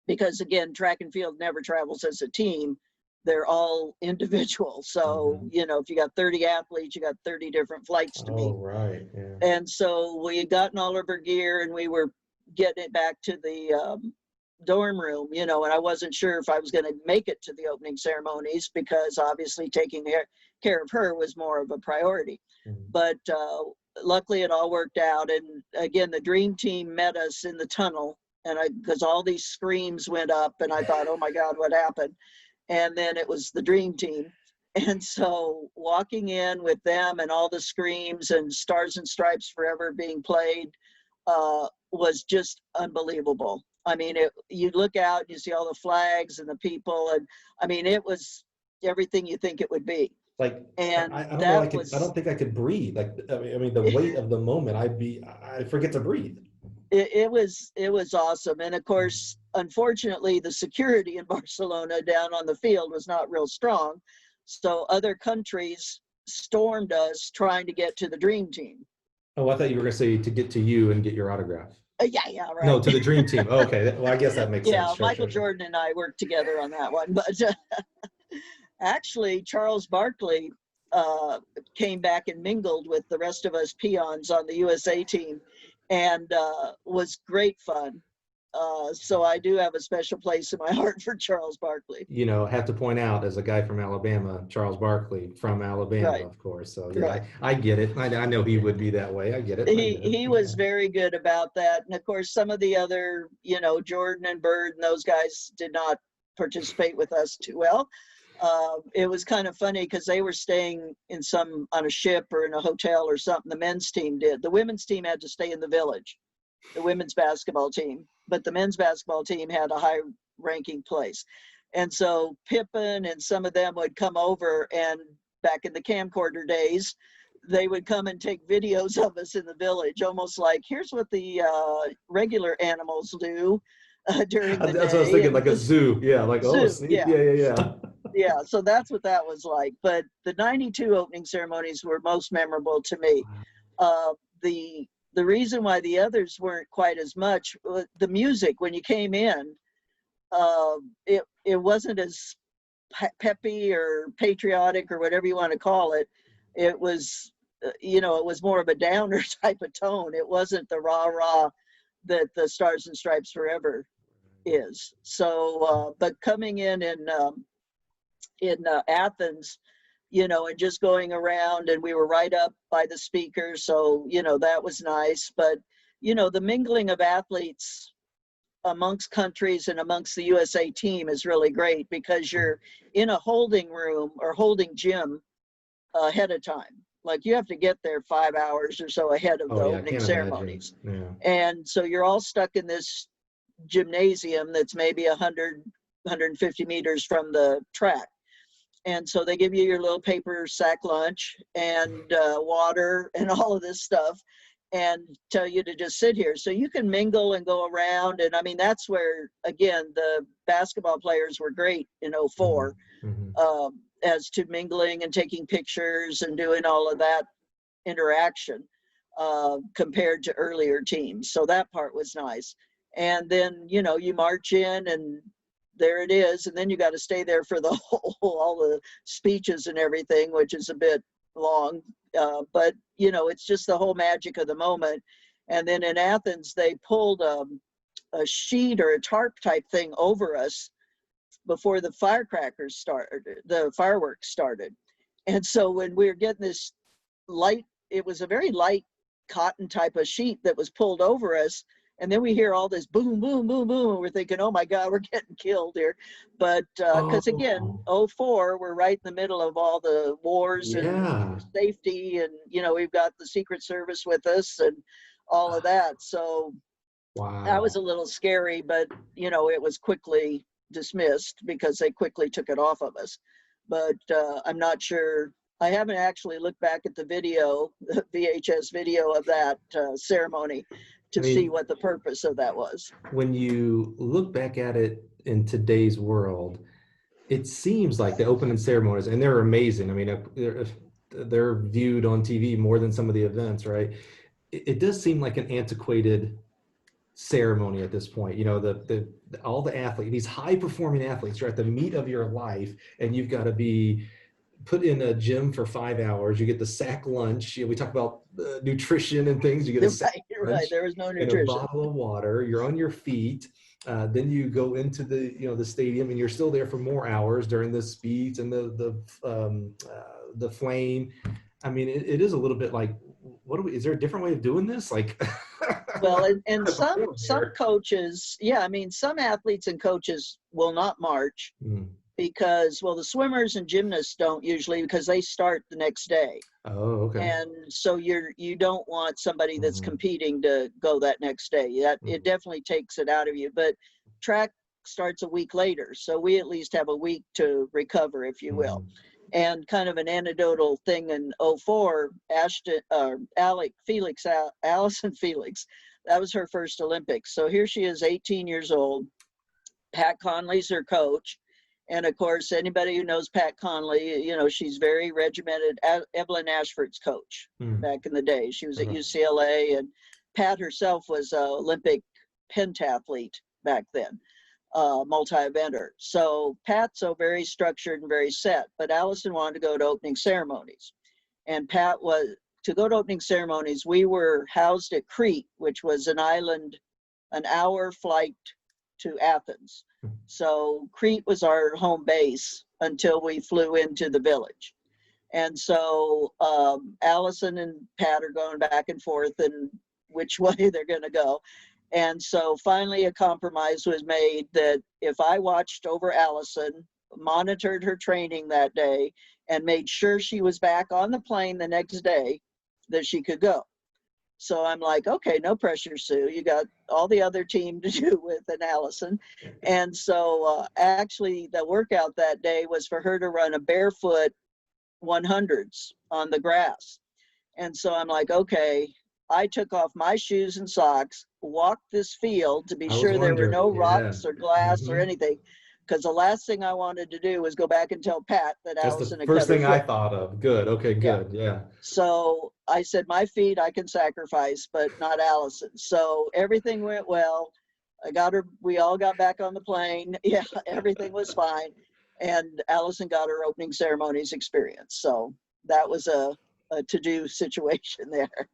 because again, track and field never travels as a team. They're all individual. So, you know, if you got 30 athletes, you got 30 different flights to meet. Oh, right. Yeah. And so we had gotten all of our gear and we were getting it back to the dorm room, you know, and I wasn't sure if I was going to make it to the opening ceremonies, because obviously taking care of her was more of a priority. But luckily it all worked out. And again, the dream team met us in the tunnel, and because all these screams went up, and I thought, oh my God, what happened? And then it was the dream team. And so walking in with them and all the screams and Stars and Stripes Forever being played was just unbelievable. I mean, you look out, you see all the flags and the people, and I mean, it was everything you think it would be. Like, And I don't that know, was, I don't think I could breathe. Like, I mean, the weight of the moment, I forget to breathe. it was awesome. And of course, unfortunately, the security in Barcelona down on the field was not real strong. So other countries stormed us trying to get to the dream team. Oh, I thought you were going to say to get to you and get your autograph. Yeah, right. No, to the dream team. Oh, okay. Well, I guess that makes Yeah, sense. Michael Jordan and I worked together on that one. But actually, Charles Barkley came back and mingled with the rest of us peons on the USA team, and was great fun. So I do have a special place in my heart for Charles Barkley. You know, have to point out, as a guy from Alabama, Charles Barkley from Alabama, Right. of course. So yeah, Right. I get it. I know he would be that way. I get it. He was very good about that. And of course, some of the other, you know, Jordan and Bird and those guys did not participate with us too well. It was kind of funny because they were staying on a ship or in a hotel or something. The men's team did. The women's team had to stay in the village, the women's basketball team, but the men's basketball team had a high ranking place. And so Pippen and some of them would come over, and back in the camcorder days, they would come and take videos of us in the village, almost like, here's what the regular animals do during the day. That's what I was thinking, like a zoo. Yeah, like, zoo, oh, see? Yeah. Yeah, so that's what that was like. But the '92 opening ceremonies were most memorable to me. The reason why the others weren't quite as much, the music when you came in, it wasn't as peppy or patriotic or whatever you want to call it. It was, you know, it was more of a downer type of tone. It wasn't the rah that the Stars and Stripes Forever is. So, but coming in Athens, you know, and just going around, and we were right up by the speaker, so you know that was nice. But you know, the mingling of athletes amongst countries and amongst the USA team is really great, because you're in a holding room or holding gym ahead of time. Like you have to get there 5 hours or so ahead of the opening ceremonies. Yeah. And so you're all stuck in this gymnasium that's maybe 150 meters from the track. And so they give you your little paper sack lunch and water and all of this stuff, and tell you to just sit here. So you can mingle and go around. And I mean, that's where, again, the basketball players were great in '04 as to mingling and taking pictures and doing all of that interaction. compared to earlier teams. So that part was nice. And then, you know, you march in and there it is. And then you got to stay there for the all the speeches and everything, which is a bit long. But, you know, it's just the whole magic of the moment. And then in Athens, they pulled a sheet or a tarp type thing over us before the fireworks started. And so when we were getting this light, it was a very light cotton type of sheet that was pulled over us. And then we hear all this boom, boom, boom, boom. And we're thinking, oh my God, we're getting killed here. But because again, Oh, 04, we're right in the middle of all the wars and yeah. safety. And, you know, we've got the Secret Service with us and all of that. So that was Wow. a little scary, but, you know, it was quickly dismissed because they quickly took it off of us. But I'm not sure. I haven't actually looked back at the video, the VHS video of that ceremony I to see mean, what the purpose of that was. when you look back at it in today's world, it seems like the opening ceremonies, and they're amazing. I mean, they're viewed on TV more than some of the events, right? It does seem like an antiquated ceremony at this point. You know, all the athletes, these high performing athletes, are at the meat of your life, and you've got to be put in a gym for 5 hours. You get the sack lunch. You know, we talk about nutrition and things. You get a sack Right, right. lunch There was no and a nutrition. bottle of water. You're on your feet. Then you go into the stadium, and you're still there for more hours during the speech and the flame. I mean, it is a little bit like, is there a different way of doing this? Like, Well, I'm and trying to perform some here. coaches, yeah, I mean, some athletes and coaches will not march Mm. because, well, the swimmers and gymnasts don't usually because they start the next day. Oh, okay. And so you don't want somebody that's Mhm. competing to go that next day. That it Mhm. definitely takes it out of you. But track starts a week later, so we at least have a week to recover, if you will. Mhm. And kind of an anecdotal thing in '04, Allison Felix, that was her first Olympics. So here she is, 18 years old. Pat Conley's her coach. And of course, anybody who knows Pat Conley, you know, she's very regimented. Evelyn Ashford's coach Mhm. back in the day. She was at Okay. UCLA, and Pat herself was an Olympic pentathlete back then, multi-eventer. So Pat's so very structured and very set, but Allison wanted to go to opening ceremonies. And Pat was, to go to opening ceremonies, we were housed at Crete, which was an island, an hour flight to Athens. So Crete was our home base until we flew into the village. And so Allison and Pat are going back and forth and which way they're going to go. And so finally a compromise was made that if I watched over Allison, monitored her training that day, and made sure she was back on the plane the next day, that she could go. So I'm like, okay, no pressure, Sue. You got all the other team to do with and Allison. And so actually the workout that day was for her to run a barefoot 100s on the grass. And so I'm like, okay, I took off my shoes and socks, walked this field to be I was sure there were wondering. no Yeah. rocks or glass or Hmm. anything. Because the last thing I wanted to do was go back and tell Pat that That's the Allison had first cut her thing I foot. thought of. Good. Okay, Yeah. good. Yeah. So I said, my feet I can sacrifice, but not Allison. So everything went well. I got her, we all got back on the plane. Yeah, everything was fine. And Allison got her opening ceremonies experience. So that was a to-do situation there.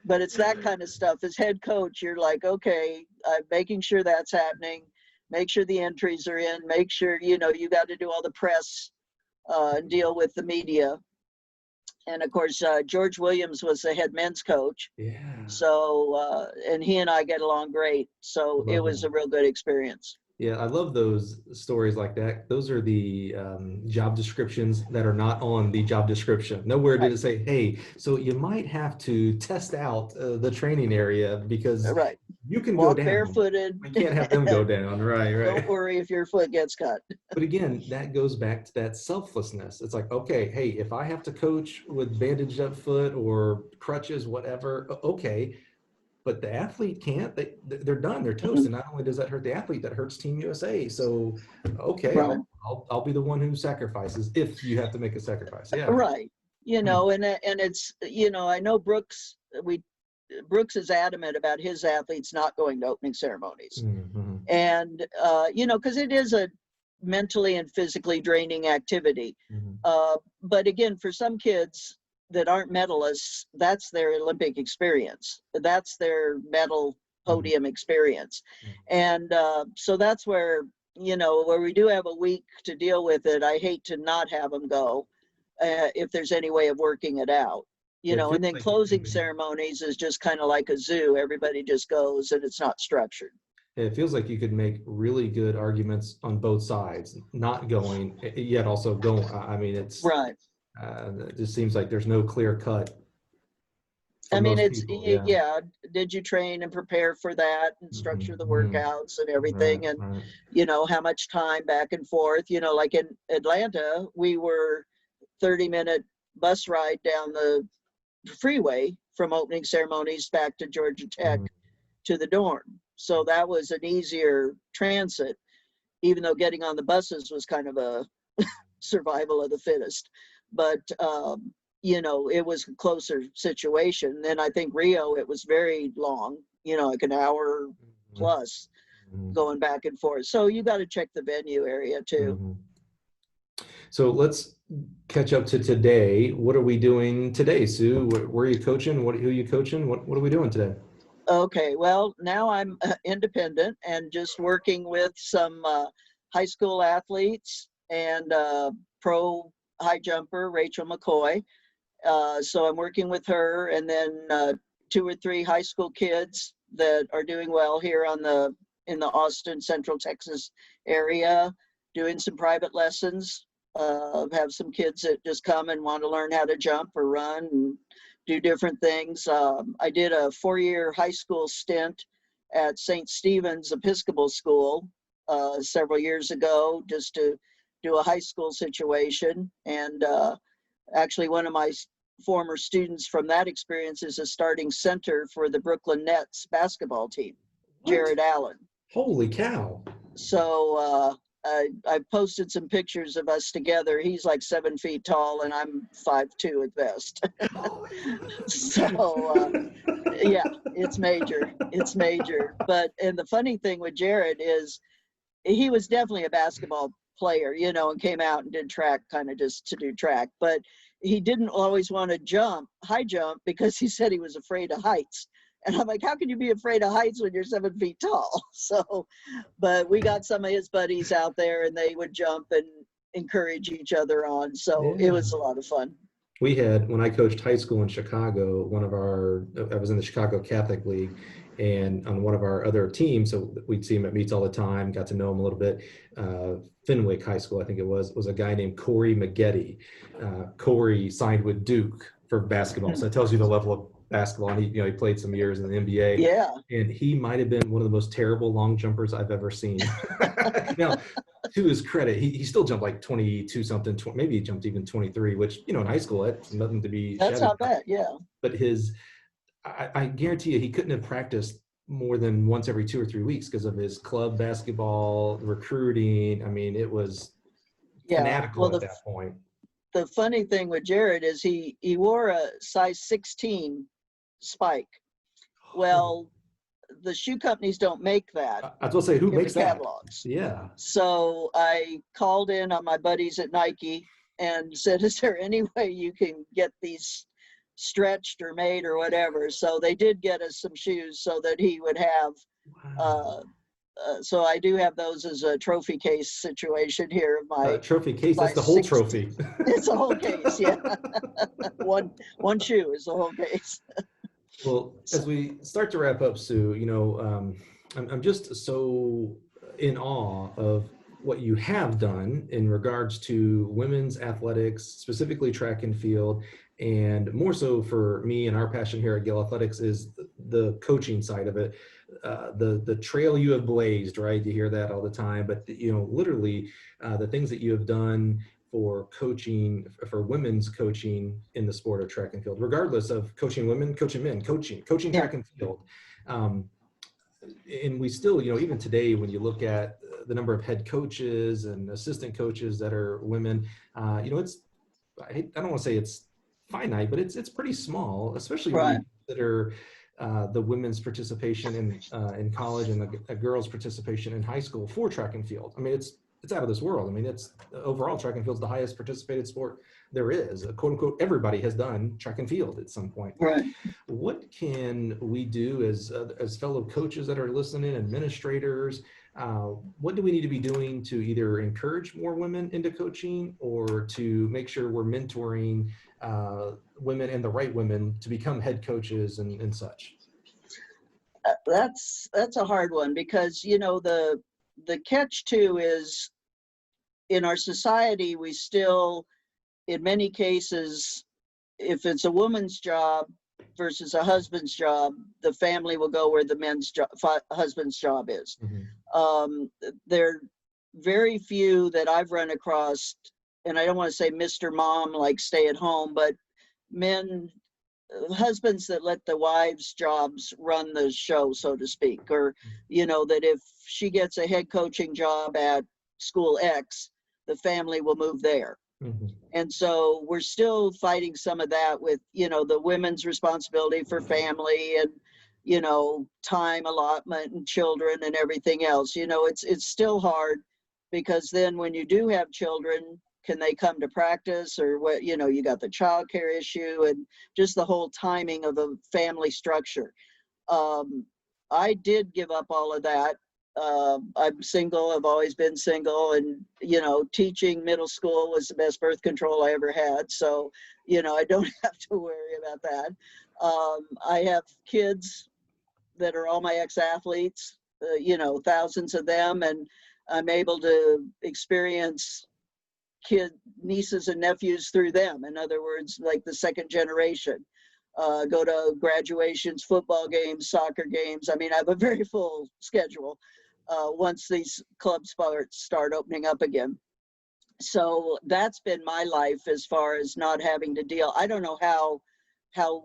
But it's that kind of stuff. As head coach, you're like, okay, I'm making sure that's happening. Make sure the entries are in. Make sure, you know, you got to do all the press and deal with the media. And of course, George Williams was the head men's coach. Yeah. So, and he and I get along great. So it Love was that. a real good experience. Yeah, I love those stories like that. Those are the job descriptions that are not on the job description. Nowhere did Right, it say, hey, so you might have to test out the training area because right. you can go Walk down. barefooted. We can't have them go down. Right, Don't right. worry if your foot gets cut. But again, that goes back to that selflessness. It's like, okay, hey, if I have to coach with bandaged up foot or crutches, whatever, okay. But the athlete can't. They're done. They're toast. Mhm. And not only does that hurt the athlete, that hurts Team USA. So, okay, Right, I'll be the one who sacrifices if you have to make a sacrifice. Yeah. right. You Hmm. know, and it's, you know, I know Brooks Brooks is adamant about his athletes not going to opening ceremonies. Mm-hmm. And, because it is a mentally and physically draining activity. Mm-hmm. But again, for some kids that aren't medalists, that's their Olympic experience. That's their medal podium experience. And so that's where, where we do have a week to deal with it, I hate to not have them go if there's any way of working it out. It feels And then like closing ceremonies is just kind of like a zoo. Everybody just goes and it's not structured. it feels like you could make really good arguments on both sides, not going, yet also going. I mean, Right. it just seems like there's no clear cut for I mean, most it's, people. Yeah. yeah, did you train and prepare for that and structure the Mm-hmm. workouts and Right, everything? And, right. how much time back and forth, like in Atlanta, we were 30-minute bus ride down the freeway from opening ceremonies back to Georgia Tech Mm-hmm. to the dorm. So that was an easier transit, even though getting on the buses was kind of a survival of the fittest. But, it was a closer situation. Then I think Rio, it was very long, like an hour plus Mm-hmm. going back and forth. So you got to check the venue area too. Mm-hmm. So let's catch up to today. What are we doing today, Sue? Where are you coaching? Who are you coaching? What are we doing today? Okay, well, now I'm independent and just working with some high school athletes and pro high jumper, Rachel McCoy. So I'm working with her, and then 2 or 3 high school kids that are doing well here in the Austin, Central Texas area, doing some private lessons. Have some kids that just come and want to learn how to jump or run and do different things. I did a 4-year high school stint at St. Stephen's Episcopal School several years ago, just to do a high school situation. And actually, one of my former students from that experience is a starting center for the Brooklyn Nets basketball team, Jared Allen. Holy cow. So I posted some pictures of us together. He's like 7 feet tall and I'm 5'2" at best. So yeah, it's major. It's major. And the funny thing with Jared is he was definitely a basketball player, and came out and did track kind of just to do track, but he didn't always want to high jump, because he said he was afraid of heights. And I'm like, how can you be afraid of heights when you're 7 feet tall? So, but we got some of his buddies out there and they would jump and encourage each other on. So Yeah. It was a lot of fun. We had, when I coached high school in Chicago, I was in the Chicago Catholic League, and on one of our other teams, so we'd see him at meets all the time, got to know him a little bit. Fenwick High School, I think it was a guy named Corey Maggette. Corey signed with Duke for basketball. So it tells you the level of basketball. And he played some years in the NBA. Yeah. And he might've been one of the most terrible long jumpers I've ever seen. Now, to his credit, he still jumped like 22 something, maybe he jumped even 23, which, in high school, that's nothing to be. That's not bad. Yeah. But I guarantee you, he couldn't have practiced more than once every 2 or 3 weeks because of his club basketball recruiting. I mean, it was fanatical at that point. The funny thing with Jared is he wore a size 16 spike. Well, the shoe companies don't make that. I was going to say, who makes that? Catalogs. Yeah. So I called in on my buddies at Nike and said, is there any way you can get these stretched or made or whatever? So they did get us some shoes so that he would have. Wow. So I do have those as a trophy case situation here. My trophy case, that's the whole trophy. It's a whole case, yeah. one shoe is the whole case. Well, as we start to wrap up, Sue, I'm just so in awe of what you have done in regards to women's athletics, specifically track and field, and more so for me and our passion here at Gale Athletics is the coaching side of it, the trail you have blazed, right? You hear that all the time, but literally the things that you have done for coaching, for women's coaching in the sport of track and field, regardless of coaching women, coaching men, coaching Yeah. track and field. And we still, even today, when you look at the number of head coaches and assistant coaches that are women, I don't want to say it's finite, but it's pretty small, especially Right. when consider the women's participation in college and a girl's participation in high school for track and field. I mean, it's out of this world. I mean, it's overall track and field is the highest participated sport there is. Quote unquote, everybody has done track and field at some point. Right. What can we do as fellow coaches that are listening, administrators? What do we need to be doing to either encourage more women into coaching or to make sure we're mentoring women and the right women to become head coaches and such? That's a hard one, because, you know, the catch too is, in our society, we still, in many cases, if it's a woman's job versus a husband's job, the family will go where the husband's job is. Mm-hmm. There are very few that I've run across, and I don't want to say Mr. Mom, like stay at home, but husbands that let the wives' jobs run the show, so to speak, or, you know, that if she gets a head coaching job at school X, the family will move there. Mm-hmm. And so we're still fighting some of that with, you know, the women's responsibility for family and, you know, time allotment and children and everything else. You know, it's still hard, because then when you do have children, can they come to practice, or what, you know, you got the child care issue and just the whole timing of the family structure. I did give up all of that. I'm single, I've always been single, and, you know, teaching middle school was the best birth control I ever had. So, you know, I don't have to worry about that. I have kids that are all my ex-athletes, you know, thousands of them, and I'm able to experience nieces and nephews through them. In other words, like the second generation. Go to graduations, football games, soccer games. I mean, I have a very full schedule once these club sports start opening up again. So that's been my life as far as not having to deal. I don't know how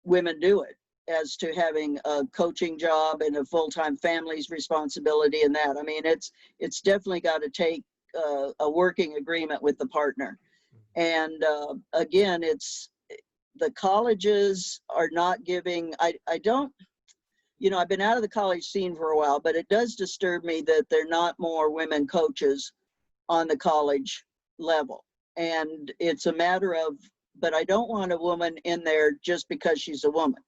women do it, as to having a coaching job and a full-time family's responsibility and that. I mean, it's definitely got to take a working agreement with the partner. And again, the colleges are not giving, I don't, you know, I've been out of the college scene for a while, but it does disturb me that there are not more women coaches on the college level. And it's a matter of, but I don't want a woman in there just because she's a woman.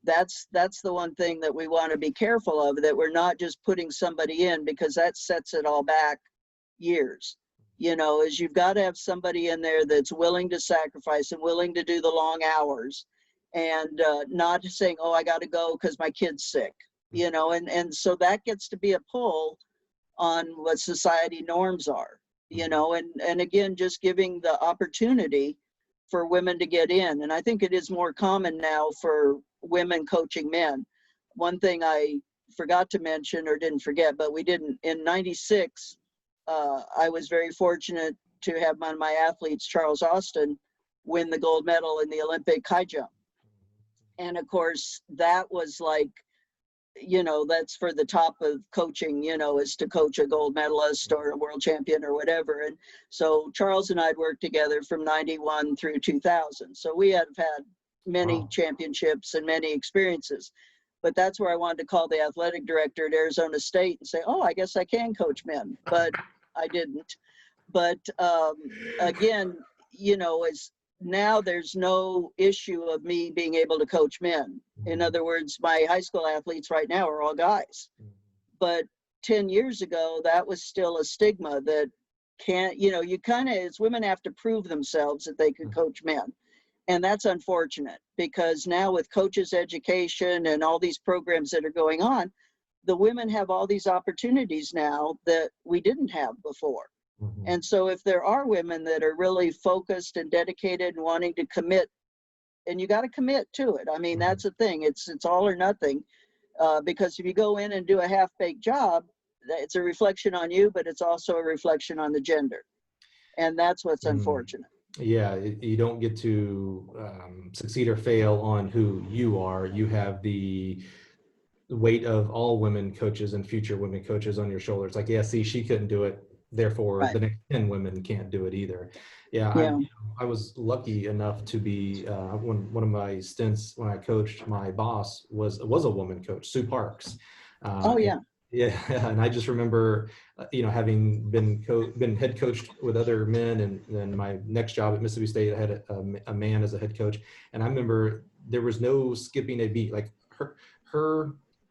That's the one thing that we want to be careful of, that we're not just putting somebody in, because that sets it all back years. You know, is you've got to have somebody in there that's willing to sacrifice and willing to do the long hours, and not saying, oh, I got to go because my kid's sick, you know, and so that gets to be a pull on what society norms are, you know, and again, just giving the opportunity for women to get in. And I think it is more common now for women coaching men. One thing I forgot to mention, or didn't forget, but we didn't, in '96, I was very fortunate to have one of my athletes, Charles Austin, win the gold medal in the Olympic high jump. And of course, that was like, you know, that's for the top of coaching, you know, is to coach a gold medalist or a world champion or whatever. And so Charles and I had worked together from '91 through 2000. So we have had many championships and many experiences. But that's where I wanted to call the athletic director at Arizona State and say, oh, I guess I can coach men, but I didn't. But again, you know, now there's no issue of me being able to coach men. In other words, my high school athletes right now are all guys. But 10 years ago, that was still a stigma that can't, you know, you kind of, as women have to prove themselves that they could coach men. And that's unfortunate, because now with coaches education and all these programs that are going on, the women have all these opportunities now that we didn't have before. And so if there are women that are really focused and dedicated and wanting to commit, and you got to commit to it. I mean, that's the thing. It's all or nothing, because if you go in and do a half-baked job, it's a reflection on you, but it's also a reflection on the gender. And that's what's unfortunate. Yeah, you don't get to succeed or fail on who you are. You have the weight of all women coaches and future women coaches on your shoulders. Like, yeah, see, she couldn't do it. therefore Right. the next 10 women can't do it either. Yeah, Yeah. I was lucky enough to be one of my stints when I coached, my boss was a woman coach, Sue Parks. Oh, And yeah. yeah, and I just remember, having been head coached with other men, and then my next job at Mississippi State, I had a man as a head coach, and I remember there was no skipping a beat. Like her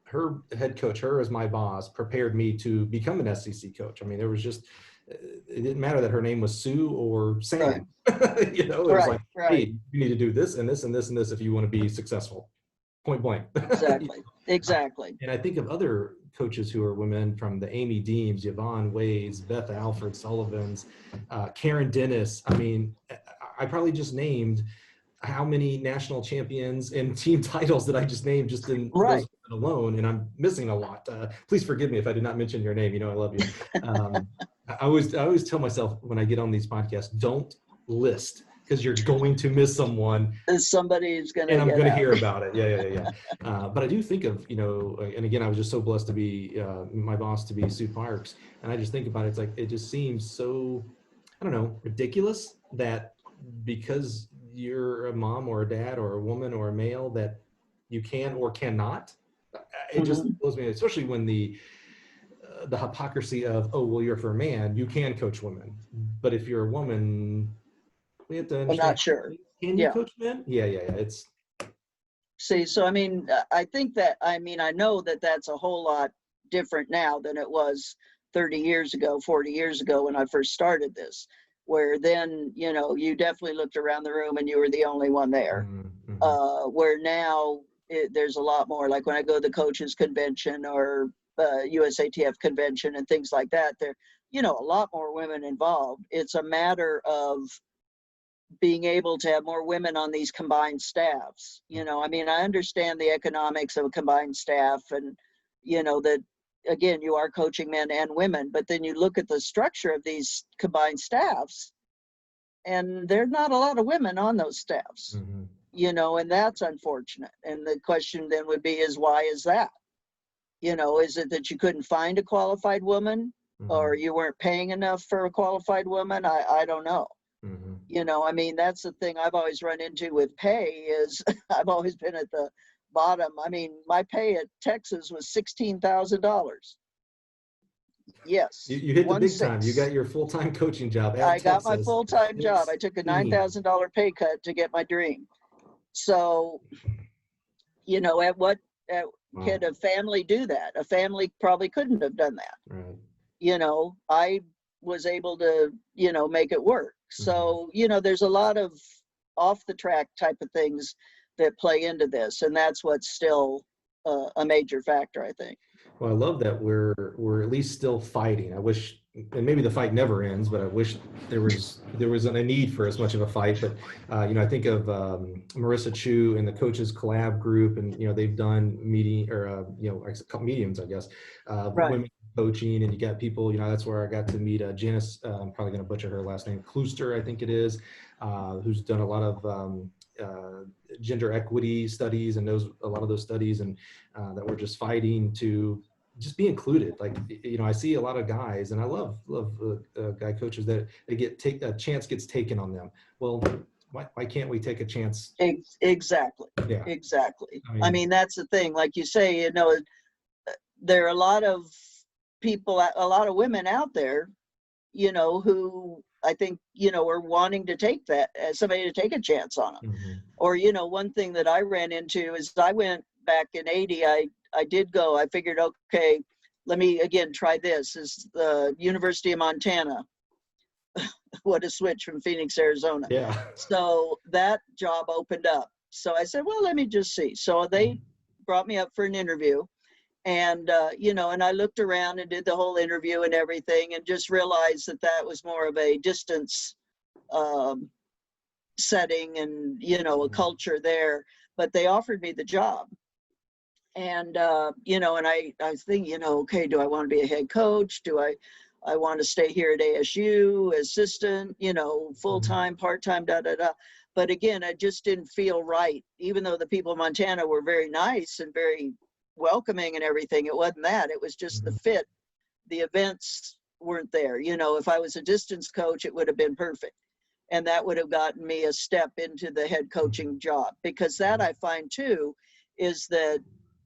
her head coach, her as my boss, prepared me to become an SEC coach. I mean, there was just, it didn't matter that her name was Sue or Right. Sam. It was Right. like, Right. hey, you need to do this and this and this and this if you want to be successful. Point blank. Exactly. Exactly. And I think of other coaches who are women, from the Amy Deems, Yvonne Wades, Beth Alfred Sullivans, Karen Dennis. I mean, I probably just named how many national champions and team titles that I just named just in Right. those alone, and I'm missing a lot. Please forgive me if I did not mention your name. You know I love you. I always tell myself when I get on these podcasts, don't list, because you're going to miss someone, Somebody's going and to I'm get going to out. hear about it. Yeah. But I do think of, and again, I was just so blessed to be my boss to be Sue Parks, and I just think about it. It's like, it just seems so, I don't know, ridiculous that because you're a mom or a dad or a woman or a male that you can or cannot. It just Mhm. blows me, especially when the hypocrisy of, oh, well, you're for a man, you can coach women, but if you're a woman, we have to I'm not understand, sure. can you Yeah. coach men? Yeah. It's See, so I mean, I think that, I mean, I know that that's a whole lot different now than it was 30 years ago, 40 years ago when I first started this, where then, you definitely looked around the room and you were the only one there. mm-hmm. Where now there's a lot more, like when I go to the coaches convention or USATF convention and things like that, there, a lot more women involved. It's a matter of being able to have more women on these combined staffs. I mean, I understand the economics of a combined staff, and that, again, you are coaching men and women, but then you look at the structure of these combined staffs and there's not a lot of women on those staffs, Mm-hmm. and that's unfortunate. And the question then would be, is why is that? Is it that you couldn't find a qualified woman, or Mm-hmm. you weren't paying enough for a qualified woman? I don't know. Mm-hmm. I mean, that's the thing I've always run into with pay is I've always been at the bottom. I mean, my pay at Texas was $16,000. Yes, You hit the one big time. You got six. your full-time coaching job at I got my Texas. full-time job. I took a 16. $9,000 pay cut to get my dream. So, at what Wow. can a family do that? A family probably couldn't have done that. Right. I was able to, make it work. Mm-hmm. So, there's a lot of off the track type of things that play into this. And that's what's still a major factor, I think. Well, I love that we're at least still fighting. I wish, and maybe the fight never ends, but I wish there wasn't a need for as much of a fight. But I think of Marissa Chu and the coaches collab group, and they've done meeting, or mediums, I guess, Right. women coaching, and you got people. That's where I got to meet Janice. I'm probably going to butcher her last name, Klooster, I think it is, who's done a lot of gender equity studies and knows a lot of those studies, and that we're just fighting to just be included. Like, I see a lot of guys, and I love guy coaches that they a chance gets taken on them. Well, why can't we take a chance? Exactly. Yeah. Exactly. I I mean, that's the thing. Like you say, there are a lot of people, a lot of women out there, who I think, are wanting to take that, somebody to take a chance on them. mm-hmm. Or, one thing that I ran into is I went back in 80, I did go, I figured, okay, let me again try this. Is the University of Montana. What a switch from Phoenix, Arizona. Yeah. So that job opened up. So I said, well, let me just see. So they brought me up for an interview. And, and I looked around and did the whole interview and everything, and just realized that that was more of a distance setting and, a culture there. But they offered me the job. And, and I was thinking, okay, do I want to be a head coach? Do I want to stay here at ASU, assistant, full-time, part-time, But again, I just didn't feel right. Even though the people of Montana were very nice and very welcoming and everything, it wasn't that. It was just the fit. The events weren't there. You know, if I was a distance coach, it would have been perfect. And that would have gotten me a step into the head coaching job, because that I find too is that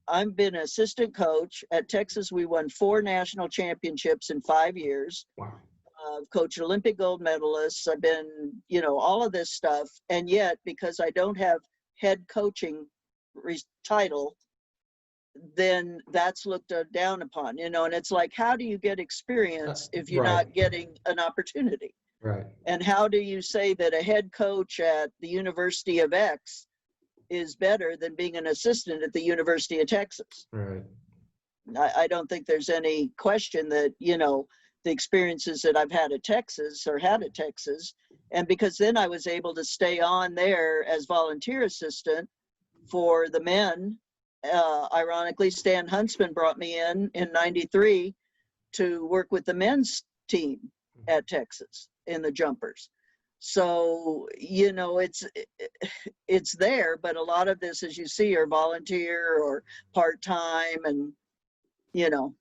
I've been an assistant coach at Texas. We won 4 national championships in 5 years. Wow. I've coached Olympic gold medalists. I've been, you know, all of this stuff. And yet, because I don't have head coaching title, then that's looked down upon, you know, and it's like, how do you get experience if you're Right. not getting an opportunity? Right. And how do you say that a head coach at the University of X is better than being an assistant at the University of Texas? Right. I don't think there's any question that, you know, the experiences that I've had at Texas, and because then I was able to stay on there as volunteer assistant for the men. Ironically, Stan Huntsman brought me in '93 to work with the men's team at Texas in the jumpers. So, you know, it's there, but a lot of this, as you see, are volunteer or part-time, and, you know,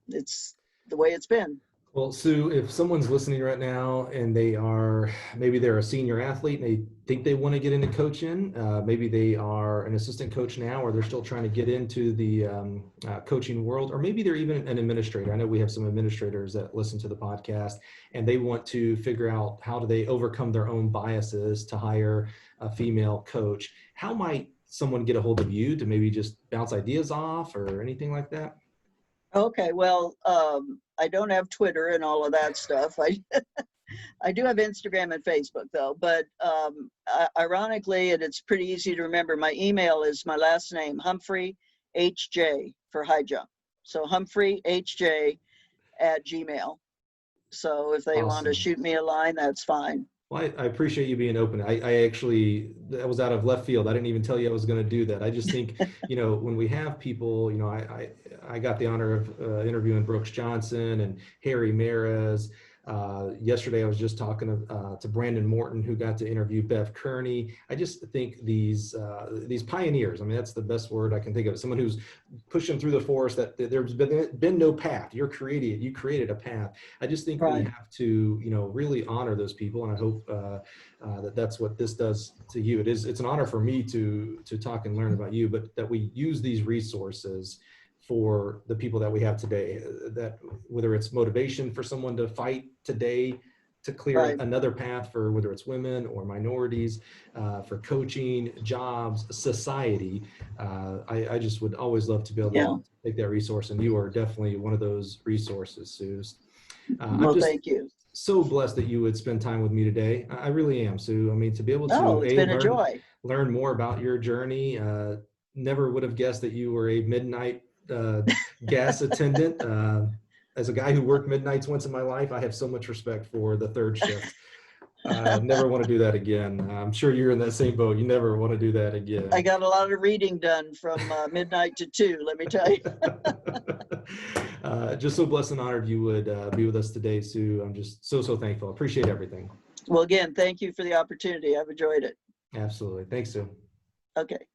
it's the way it's been. Well, Sue, if someone's listening right now and maybe they're a senior athlete and they think they want to get into coaching, maybe they are an assistant coach now, or they're still trying to get into the coaching world, or maybe they're even an administrator. I know we have some administrators that listen to the podcast and they want to figure out how do they overcome their own biases to hire a female coach. How might someone get a hold of you to maybe just bounce ideas off or anything like that? Okay, well, I don't have Twitter and all of that stuff. I do have Instagram and Facebook though, but ironically, and it's pretty easy to remember, my email is my last name, Humphrey HJ for high jump. So Humphrey HJ @gmail. So if they want to Awesome. shoot me a line, that's fine. Well, I appreciate you being open. I actually, that was out of left field. I didn't even tell you I was going to do that. I just think, you know, when we have people, you know, I got the honor of interviewing Brooks Johnson and Harry Mares. Yesterday, I was just talking to Brandon Morton, who got to interview Bev Kearney. I just think these pioneers, I mean, that's the best word I can think of. Someone who's pushing through the forest, that there's been no path. You created a path. I just think Right. we have to, you know, really honor those people. And I hope that's what this does to you. It's an honor for me to talk and learn about you, but that we use these resources for the people that we have today, that whether it's motivation for someone to fight today to clear Right. another path for whether it's women or minorities, for coaching, jobs, society. I just would always love to be able to take that resource, and you are definitely one of those resources, Sue. Well, I'm just thank you. so blessed that you would spend time with me today. I really am, Sue. I mean, to be able to It's been a joy. learn more about your journey. Never would have guessed that you were a midnight gas attendant. As a guy who worked midnights once in my life, I have so much respect for the third shift. Never want to do that again. I'm sure you're in that same boat. You never want to do that again. I got a lot of reading done from midnight to 2, let me tell you. Just so blessed and honored you would be with us today, Sue. I'm just so thankful. I appreciate everything. Well, again, thank you for the opportunity. I've enjoyed it. Absolutely. Thanks, Sue. Okay.